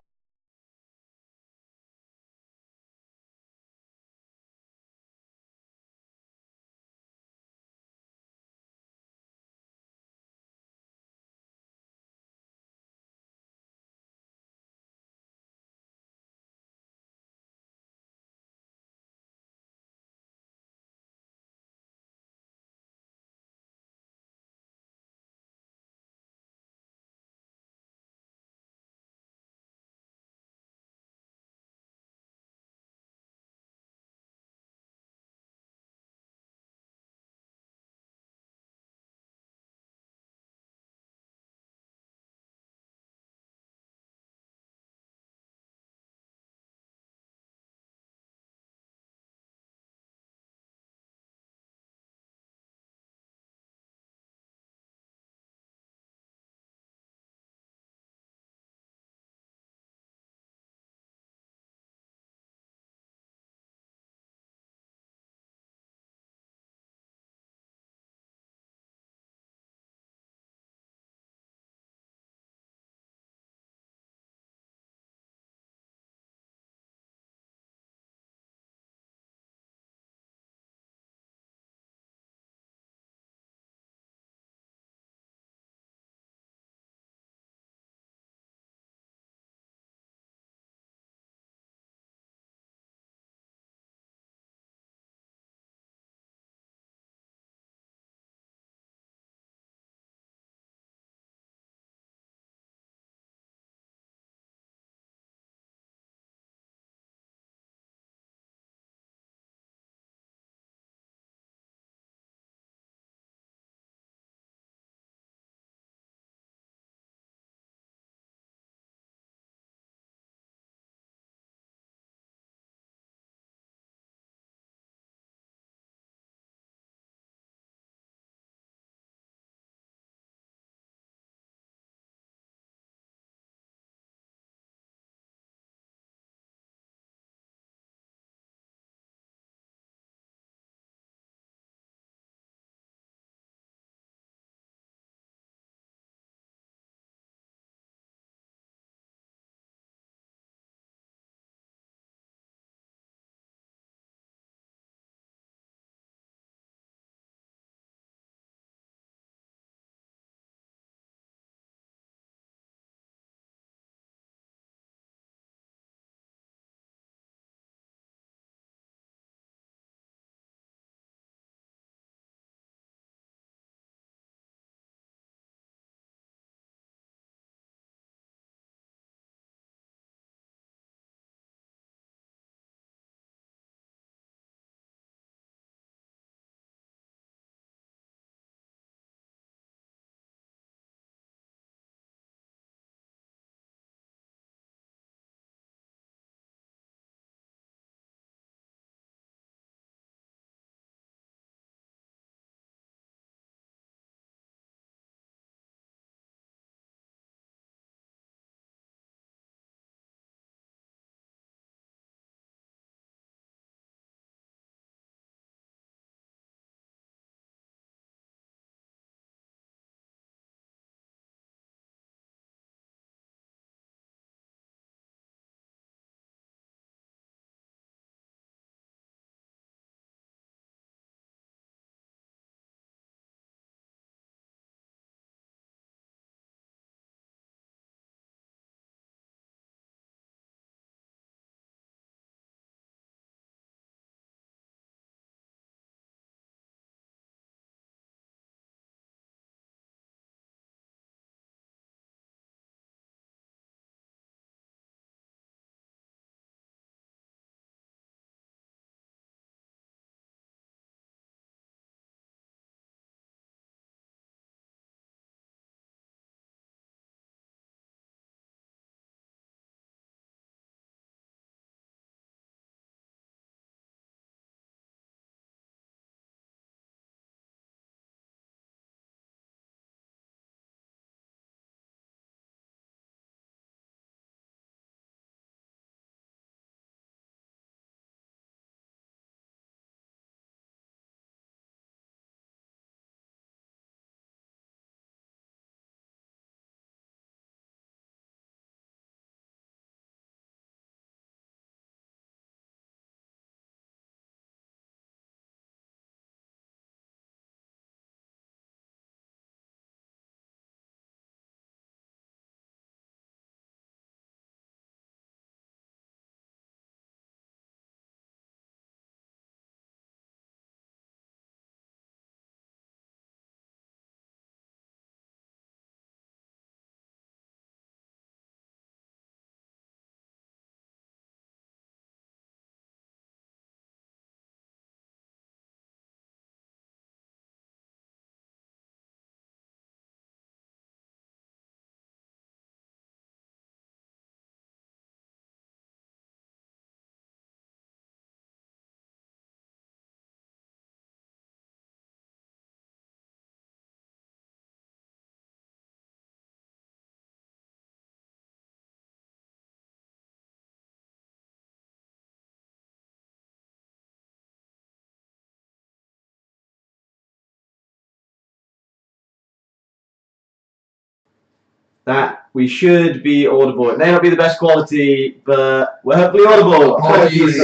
that we should be audible. It may not be the best quality, but we're hopefully audible. Apologies.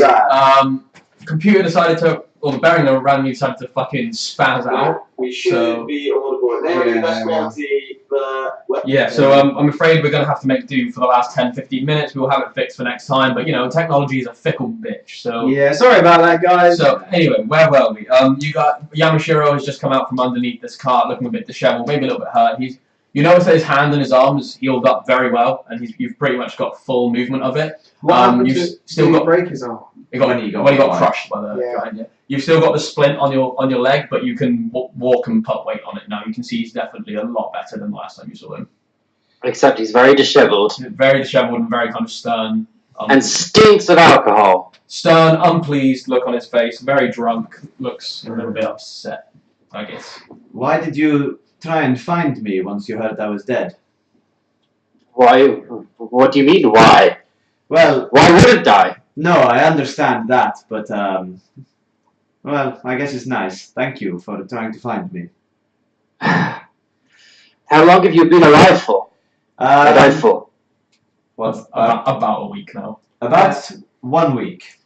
Computer decided to, or the bearing randomly decided to fucking spaz out. We should be audible. It may not be the best quality, but so I'm afraid we're going to have to make do for the last 10-15 minutes. We'll have it fixed for next time, but technology is a fickle bitch. So Yeah, sorry about that, guys. So anyway, where were we? You got Yamashiro has just come out from underneath this cart, looking a bit disheveled, maybe a little bit hurt. You notice that his hand and his arm is healed up very well, and you've pretty much got full movement of it. What happened you've to still got break his arm? when he got crushed by the giant. Yeah. You've still got the splint on your leg, but you can walk and put weight on it now. You can see he's definitely a lot better than the last time you saw him. Except he's very dishevelled. Very dishevelled and very kind of stern. And stinks of alcohol. Stern, unpleased look on his face. Very drunk. Looks a little bit upset, I guess. Why did you try and find me once you heard I was dead? Why? What do you mean, why? Well, why wouldn't I? No, I understand that, but well, I guess it's nice. Thank you for trying to find me. How long have you been alive for? Died for? What? About a week now. About 1 week.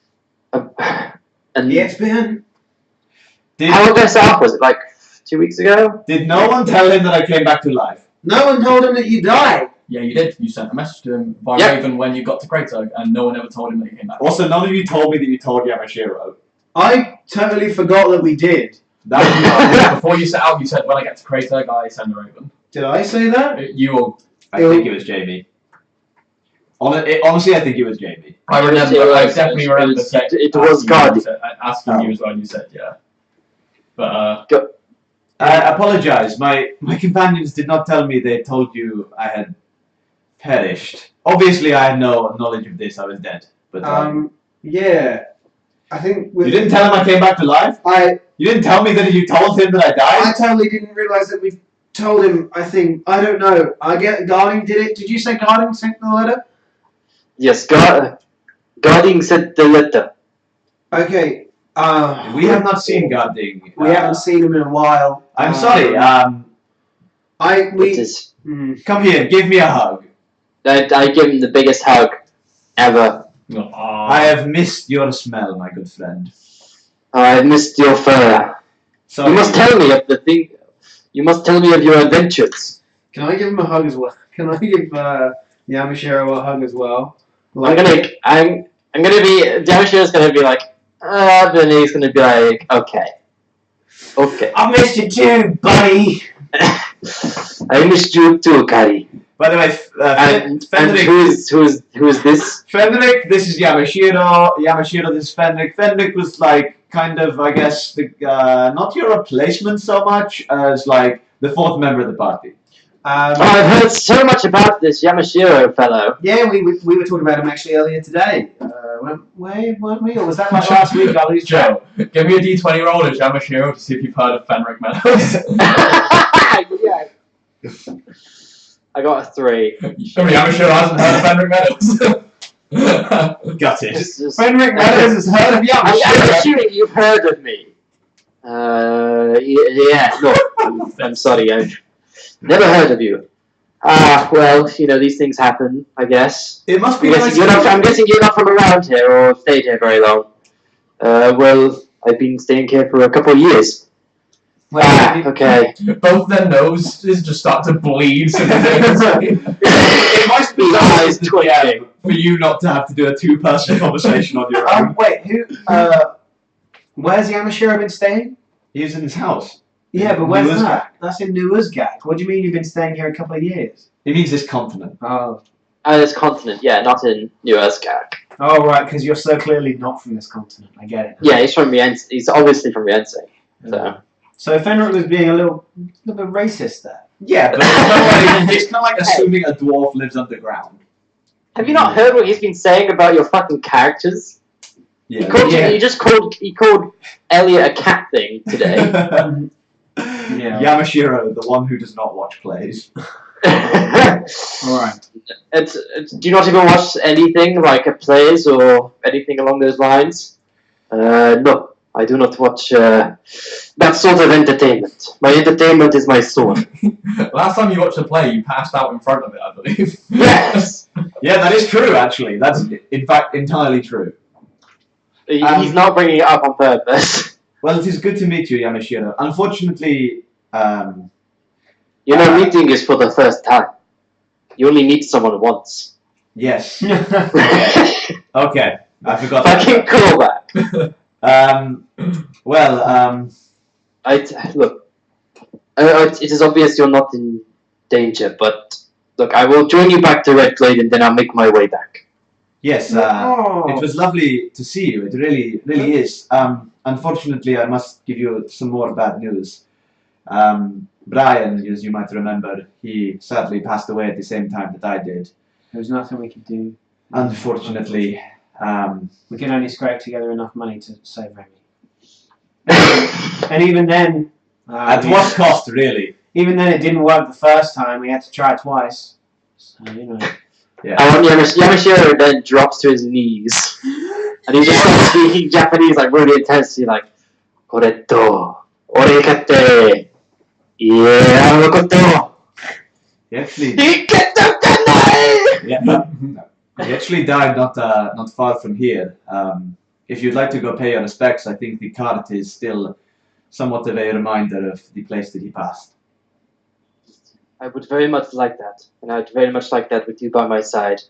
And It's been. how long ago was it? Like 2 weeks ago? Did no one tell him that I came back to life? No one told him that you died. Yeah, you did. You sent a message to him by Raven when you got to Kratos, and no one ever told him that you came back. Also, none of you told me that you told Yamashiro. I totally forgot that we did. Before you set out, you said, when I get to Kratos, I send a Raven. Did I say that? You will. I think it was Jamie. Honestly, I think it was Jamie. I remember. I definitely remember. It was God. Asking you as well, and you said, yeah. But, I apologize. My companions did not tell me they told you I had perished. Obviously, I had no knowledge of this. I was dead. But yeah. I think you didn't tell him I came back to life? You didn't tell me that you told him that I died? I totally didn't realise that we told him, I don't know. Guarding did it. Did you say Guarding sent the letter? Yes, Guarding sent the letter. Okay. We have not seen Guarding. We haven't seen him in a while. I'm sorry. Come here, give me a hug. I give him the biggest hug ever. I have missed your smell, my good friend. I missed your fur. So you must tell me of the thing. You must tell me of your adventures. Can I give him a hug as well? Can I give Yamashiro a hug as well? I'm gonna be. Yamashiro's gonna be like, then he's gonna be like, okay. I missed you too, buddy. I missed you too, Kari. By the way, and Fenric, who is this? Fenric, this is Yamashiro. Yamashiro, this is Fenric. Fenric was like kind of, I guess, the not your replacement so much as like the fourth member of the party. I've heard so much about this Yamashiro fellow. Yeah, we were talking about him actually earlier today. Weren't we? Or was that like last week? I lose Joe, give me a D20 roll as Yamashiro to see if you've heard of Fenric Meadows. Yeah. I got a 3. Yamashiro hasn't heard of Fenric Meadows. Got it. Fenric Meadows has heard of Yamashiro. I'm assuming you've heard of me. Yeah, no. I'm sorry, I've never heard of you. Well, these things happen, I guess. It must be I'm guessing you're not from around here or stayed here very long. Well, I've been staying here for a couple of years. Okay. Both their noses just start to bleed. It must be eyes twitching for you not to have to do a two-person conversation on your own. Wait, where's Yamashiro been staying? He's in his house. Yeah, but where's that? That's in New Uzgak. What do you mean you've been staying here a couple of years? He means this continent. Oh. This continent, yeah, not in New Uzgak. Oh, right, because you're so clearly not from this continent. I get it. Yeah, he's from Rienzi. He's obviously from Rienzi. So Fenric was being a little bit racist there. Yeah, but it's not like assuming a dwarf lives underground. Have you not heard what he's been saying about your fucking characters? Yeah. He called Elliot a cat thing today. Yeah. Yamashiro, the one who does not watch plays. Alright. Do you not even watch anything like plays or anything along those lines? No, I do not watch that sort of entertainment. My entertainment is my sword. Last time you watched a play, you passed out in front of it, I believe. Yes! Yeah, that is true, actually. That's, in fact, entirely true. He's not bringing it up on purpose. Well, it is good to meet you, Yamashiro. Unfortunately, Meeting is for the first time. You only meet someone once. yes. Okay, I forgot. Fucking callback. Look. It is obvious you're not in danger, but look, I will join you back to Redglade and then I'll make my way back. Yes, it was lovely to see you. It really, really is. Unfortunately, I must give you some more bad news. Brian, as you might remember, he sadly passed away at the same time that I did. There was nothing we could do. Unfortunately. We can only scrape together enough money to save Remy. And even then... at what cost, really? Even then, it didn't work the first time. We had to try it twice. So, Yeah. I want Yamashiro then drops to his knees. And he just starts speaking Japanese, like, really intensely, like, Koreto, orekate, yeah, koto. He actually... Yeah. He actually died not far from here. If you'd like to go pay your respects, I think the cart is still somewhat of a reminder of the place that he passed. I would very much like that, and I'd very much like that with you by my side.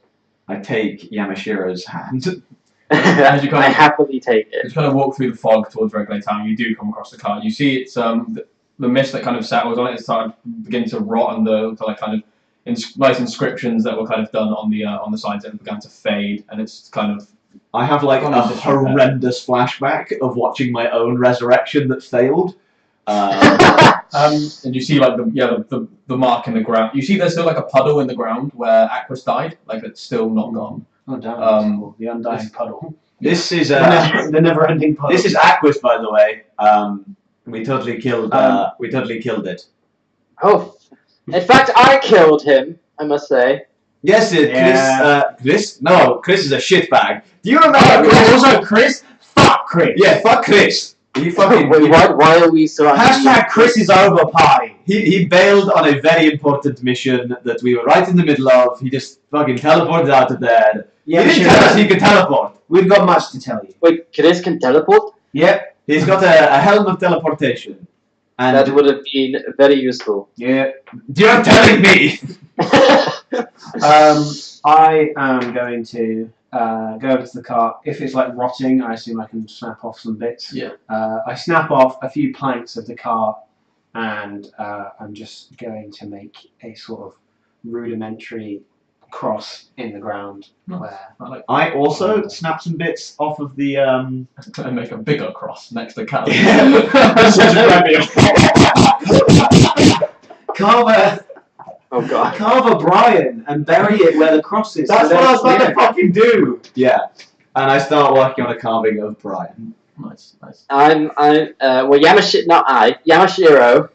I take Yamashiro's hand. I happily take it. As you kind of walk through the fog towards Redglade Town, you do come across the car. You see it's the mist that kind of settles on it. It's starting to begin to rot, and the like kind of nice inscriptions that were kind of done on the sides that began to fade, and it's kind of. I have like a horrendous flashback of watching my own resurrection that failed. And you see like the mark in the ground. You see there's still like a puddle in the ground where Aquas died. Like it's still not gone. Oh damn! The undying puddle. This is the never-ending puddle. This is Aquas, by the way. We totally killed. We totally killed it. Oh, in fact, I killed him. I must say. Yes, Chris. No, Chris is a shitbag. Do you remember? Also, Chris. Fuck Chris. Yeah, fuck Chris. He fucking. Wait, why are we so? Hashtag Chris is over pie. He bailed on a very important mission that we were right in the middle of. He just fucking teleported out of there. Yeah, he didn't tell us he could teleport. We've got much to tell you. Wait, Chris can teleport? Yep. He's got a helm of teleportation. And that would have been very useful. Yeah. You're telling me. I am going to go over to the car. If it's like rotting, I assume I can snap off some bits. Yeah. I snap off a few planks of the car, and I'm just going to make a sort of rudimentary cross in the ground. Where I also snap some bits off of the. And make a bigger cross next to Cal. Carve a Brian and bury it where the cross is. That's what I was about to fucking do. Yeah, and I start working on a carving of Brian. Nice. Yamashiro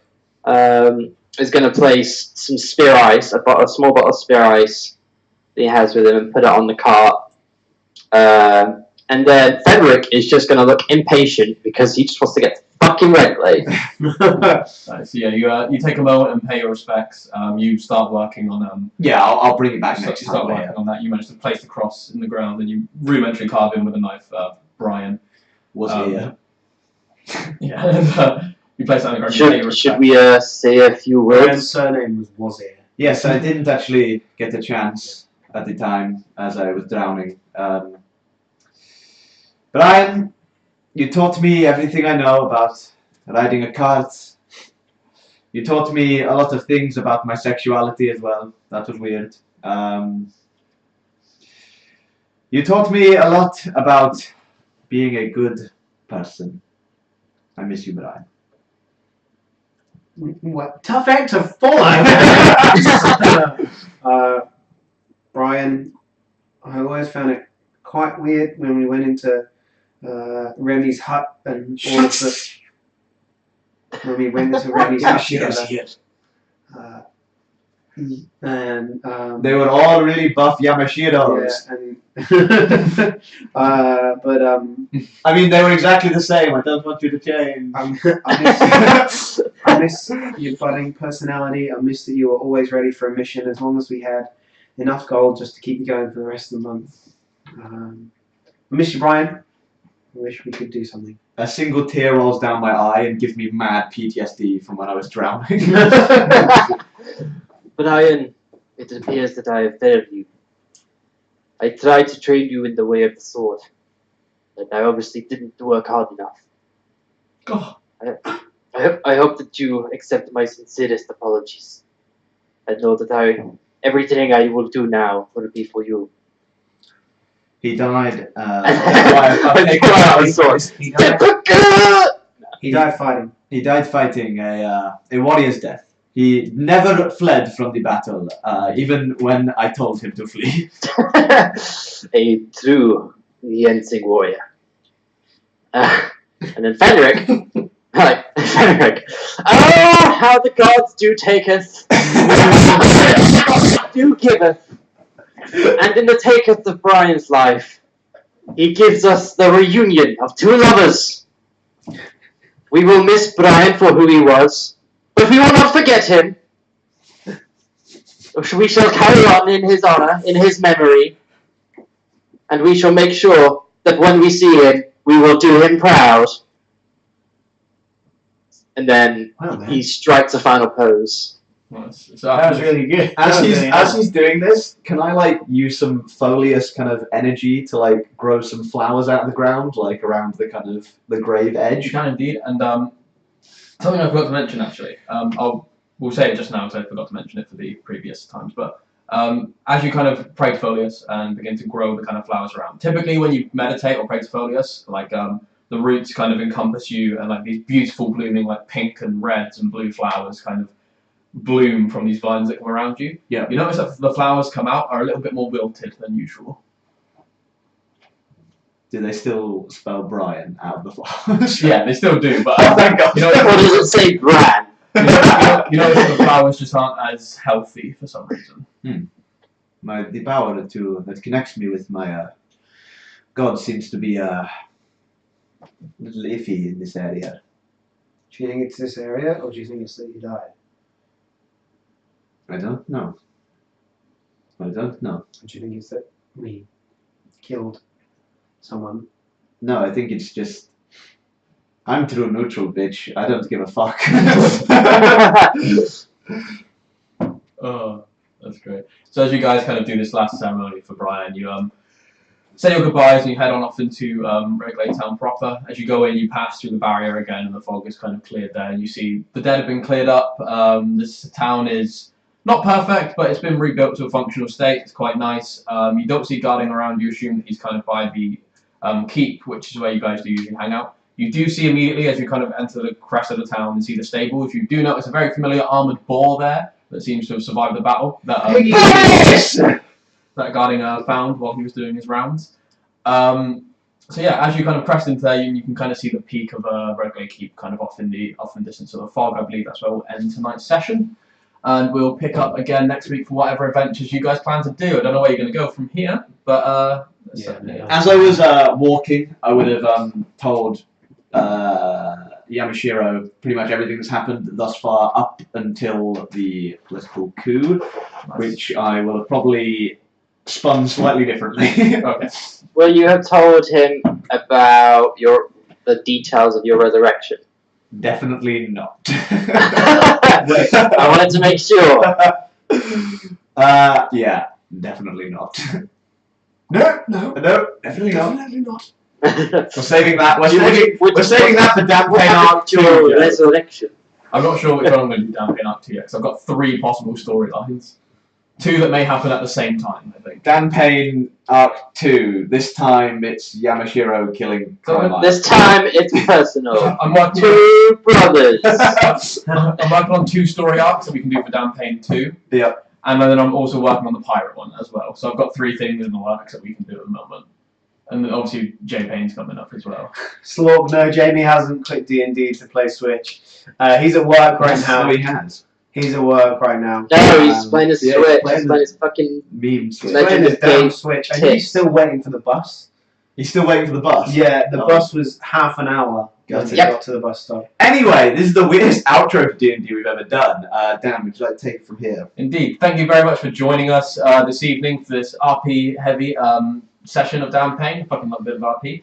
is going to place some spear ice, a small bottle of spear ice that he has with him, and put it on the cart. And then Fenric is just going to look impatient because he just wants to get to fucking Redglade. Right, so yeah, you take a moment and pay your respects. You start working on Yeah, I'll bring it back next you start time. working on that. You manage to place the cross in the ground, and you rudimentary carve in with a knife. Brian Was here. Yeah, and, you place that on the ground. Should we say a few words? Brian's surname was Wazir. Yes, I didn't actually get a chance at the time as I was drowning. Brian, you taught me everything I know about riding a cart. You taught me a lot of things about my sexuality as well. That was weird. You taught me a lot about being a good person. I miss you, Brian. What? Tough act to follow. Brian, I always found it quite weird when we went into Remy's hut and all of the. When we went into Remy's hut together. and They were all really buff Yamashiros. Yeah, and I mean, they were exactly the same. I don't want you to change. I miss your budding personality. I miss that you were always ready for a mission as long as we had enough gold just to keep you going for the rest of the month. I miss you, Brian. I wish we could do something. A single tear rolls down my eye and gives me mad PTSD from when I was drowning. Brian, it appears that I have failed you. I tried to train you in the way of the sword, and I obviously didn't work hard enough. Oh. I hope that you accept my sincerest apologies. I know that everything I will do now will be for you. He died. He died fighting. He died fighting a warrior's death. He never fled from the battle, even when I told him to flee. A true Yensing warrior. And then Fenric. Fenric. Oh, how the gods do taketh. Do giveth. And in the taketh of Brian's life, he gives us the reunion of two lovers. We will miss Brian for who he was, but we will not forget him. We shall carry on in his honor, in his memory, and we shall make sure that when we see him, we will do him proud. And then he strikes a final pose. Nice. That was really good. As he's doing this, can I use some folious kind of energy to grow some flowers out of the ground, around the kind of the grave edge? You can indeed, and something I forgot to mention actually. We'll say it just now because I forgot to mention it for the previous times. But as you kind of pray to folius and begin to grow the kind of flowers around, typically when you meditate or pray to folius, the roots kind of encompass you, and these beautiful blooming pink and reds and blue flowers kind of bloom from these vines that come around you. Yeah. You notice that the flowers come out are a little bit more wilted than usual. Do they still spell Brian out of the flowers? Yeah, they still do, but thank God. What does it say, Bran? You know the flowers just aren't as healthy for some reason. The power that connects me with my God seems to be a little iffy in this area. Do you think it's this area, or do you think it's that you died? I don't know. Or do you think it's that we killed someone? No, I think it's just I'm true neutral, bitch. I don't give a fuck. Oh, that's great. So as you guys kind of do this last ceremony for Brian, you say your goodbyes and you head on off into Redglade town proper. As you go in, you pass through the barrier again, and the fog is kind of cleared there, and you see the dead have been cleared up. This town is not perfect, but it's been rebuilt to a functional state. It's quite nice. You don't see guarding around. You assume that he's kind of by the keep, which is where you guys do usually hang out. You do see immediately as you kind of enter the crest of the town and see the stables. You do notice a very familiar armoured boar there that seems to have survived the battle that guarding found while he was doing his rounds. So yeah, as you kind of crest into there, you can kind of see the peak of Redglade Keep kind of off in the distance of the fog. I believe that's where we'll end tonight's session. And we'll pick up again next week for whatever adventures you guys plan to do. I don't know where you're going to go from here, but As I was walking, I would have told Yamashiro pretty much everything that's happened thus far up until the political coup, which I will have probably spun slightly differently. Okay. Well, you have told him about the details of your resurrection. Definitely not. I wanted to make sure. Yeah, definitely not. No, definitely not. We're saving that. We're saving that for Campaign Arc 2. Your resurrection. I'm not sure which one I'm going to do Campaign Arc 2 yet, because I've got 3 possible storylines. 2 that may happen at the same time, I think. Campaign Arc 2. This time it's Yamashiro killing Cromite. This time it's personal. I'm working 2 brothers. I'm working on 2 story arcs that we can do for Campaign 2. Yep. And then I'm also working on the pirate one as well. So I've got 3 things in the works that we can do at the moment. And then obviously J Payne's coming up as well. Slorp, no, Jamie hasn't clicked D&D to play Switch. He's at work right now. He has. He's at work right now. No, he's playing his yeah, Switch. he's He's playing playing his fucking Meme He's Switch. playing his damn game Switch. I think he's tits. still waiting for the bus. He's still waiting for the bus. Yeah, the Oh. bus was half an hour when Got he it. got to the bus stop. Anyway, this is the weirdest outro for D&D we've ever done. Dan, would you like to take it from here? Indeed. Thank you very much for joining us this evening for this RP heavy session of Dan Payne. Fucking love a bit of RP.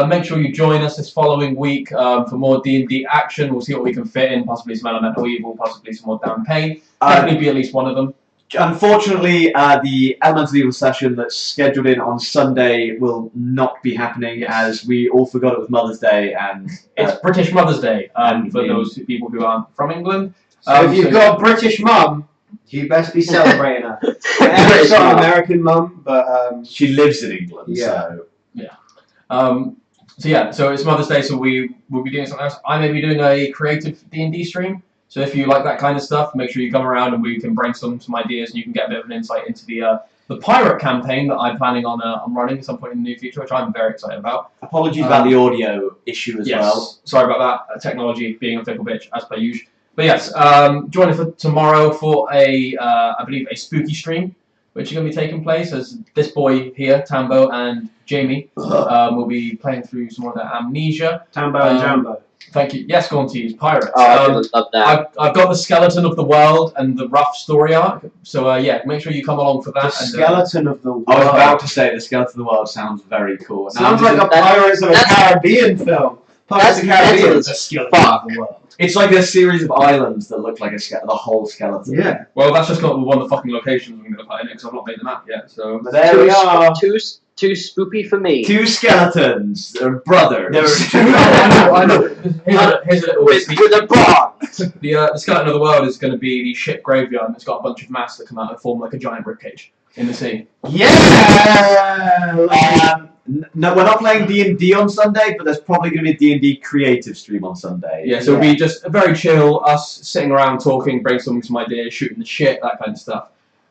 Make sure you join us this following week for more D&D action. We'll see what we can fit in. Possibly some Elemental Evil, possibly some more Dan Payne. Definitely be at least one of them. Unfortunately, the Elemental Evil session that's scheduled in on Sunday will not be happening as we all forgot it was Mother's Day and It's British Mother's Day and for yeah. those people who aren't from England. So if you've got a British mum, you best be celebrating her. I've got an American mum, but she lives in England. Yeah. So it's Mother's Day, so we will be doing something else. I may be doing a creative D&D stream. So if you like that kind of stuff, make sure you come around and we can brainstorm some ideas and you can get a bit of an insight into the pirate campaign that I'm planning on running at some point in the near future, which I'm very excited about. Apologies about the audio issue as well. Sorry about that. Technology being a fickle bitch, as per usual. But yes, join us for tomorrow for I believe, a spooky stream, which is going to be taking place as this boy here, Tambo, and Jamie will be playing through some more of their Amnesia. Tambo and Jambo. Thank you. Yes, Gaunties, pirates. Oh, I would love that. I've got the skeleton of the world and the rough story arc. So yeah, make sure you come along for that. The skeleton of the world. I was about to say the Skeleton of the World sounds very cool. Sounds like a Pirates of the Caribbean film. Pirates of the Caribbean. That's The skeleton of the world. It's like a series of islands that look like the whole skeleton. Yeah. Well, that's just not one of the fucking locations I'm going to put in it because I've not made the map yet. So But there we are. Too spoopy for me. Two skeletons, they're brothers. I know. Here's a little With a bond. The skeleton of the world is going to be the ship graveyard, and it's got a bunch of masts that come out and form like a giant ribcage in the sea. Yeah. No, we're not playing D&D on Sunday, but there's probably going to be a D&D creative stream on Sunday. Yeah, so it'll be just a very chill, us sitting around talking, brainstorming some ideas, shooting the shit, that kind of stuff.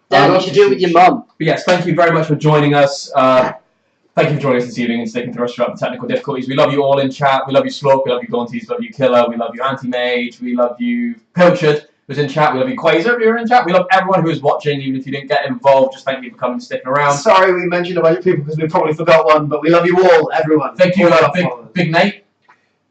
Dan, you should do it with your mum. But yes, thank you very much for joining us. Thank you for joining us this evening and sticking through us throughout the technical difficulties. We love you all in chat. We love you, Slork. We love you, Gaunties. We love you, Killer. We love you, Anti-Mage. We love you, Pilchard, who's in chat. We love you, Quasar, if you're in chat. We love everyone who is watching, even if you didn't get involved. Just thank you for coming and sticking around. Sorry we mentioned a bunch of people because we probably forgot one, but we love you all, everyone. Thank you, All our Big followers. Nate.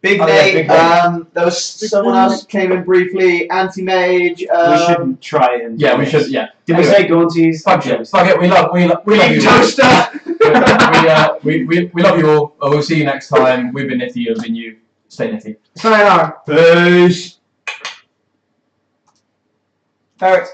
Big Oh, yeah, Nate, Big Nate. there was someone else who came in briefly, Anti-Mage. We shouldn't try and. Yeah, we should, yeah. Did we say Gaunties? Fuck it. Fuck it. We love you. Toaster! we love you all. We'll see you next time. We've been Nifty, you've been you. Stay Nifty. Sayonara. Peace. Ferret.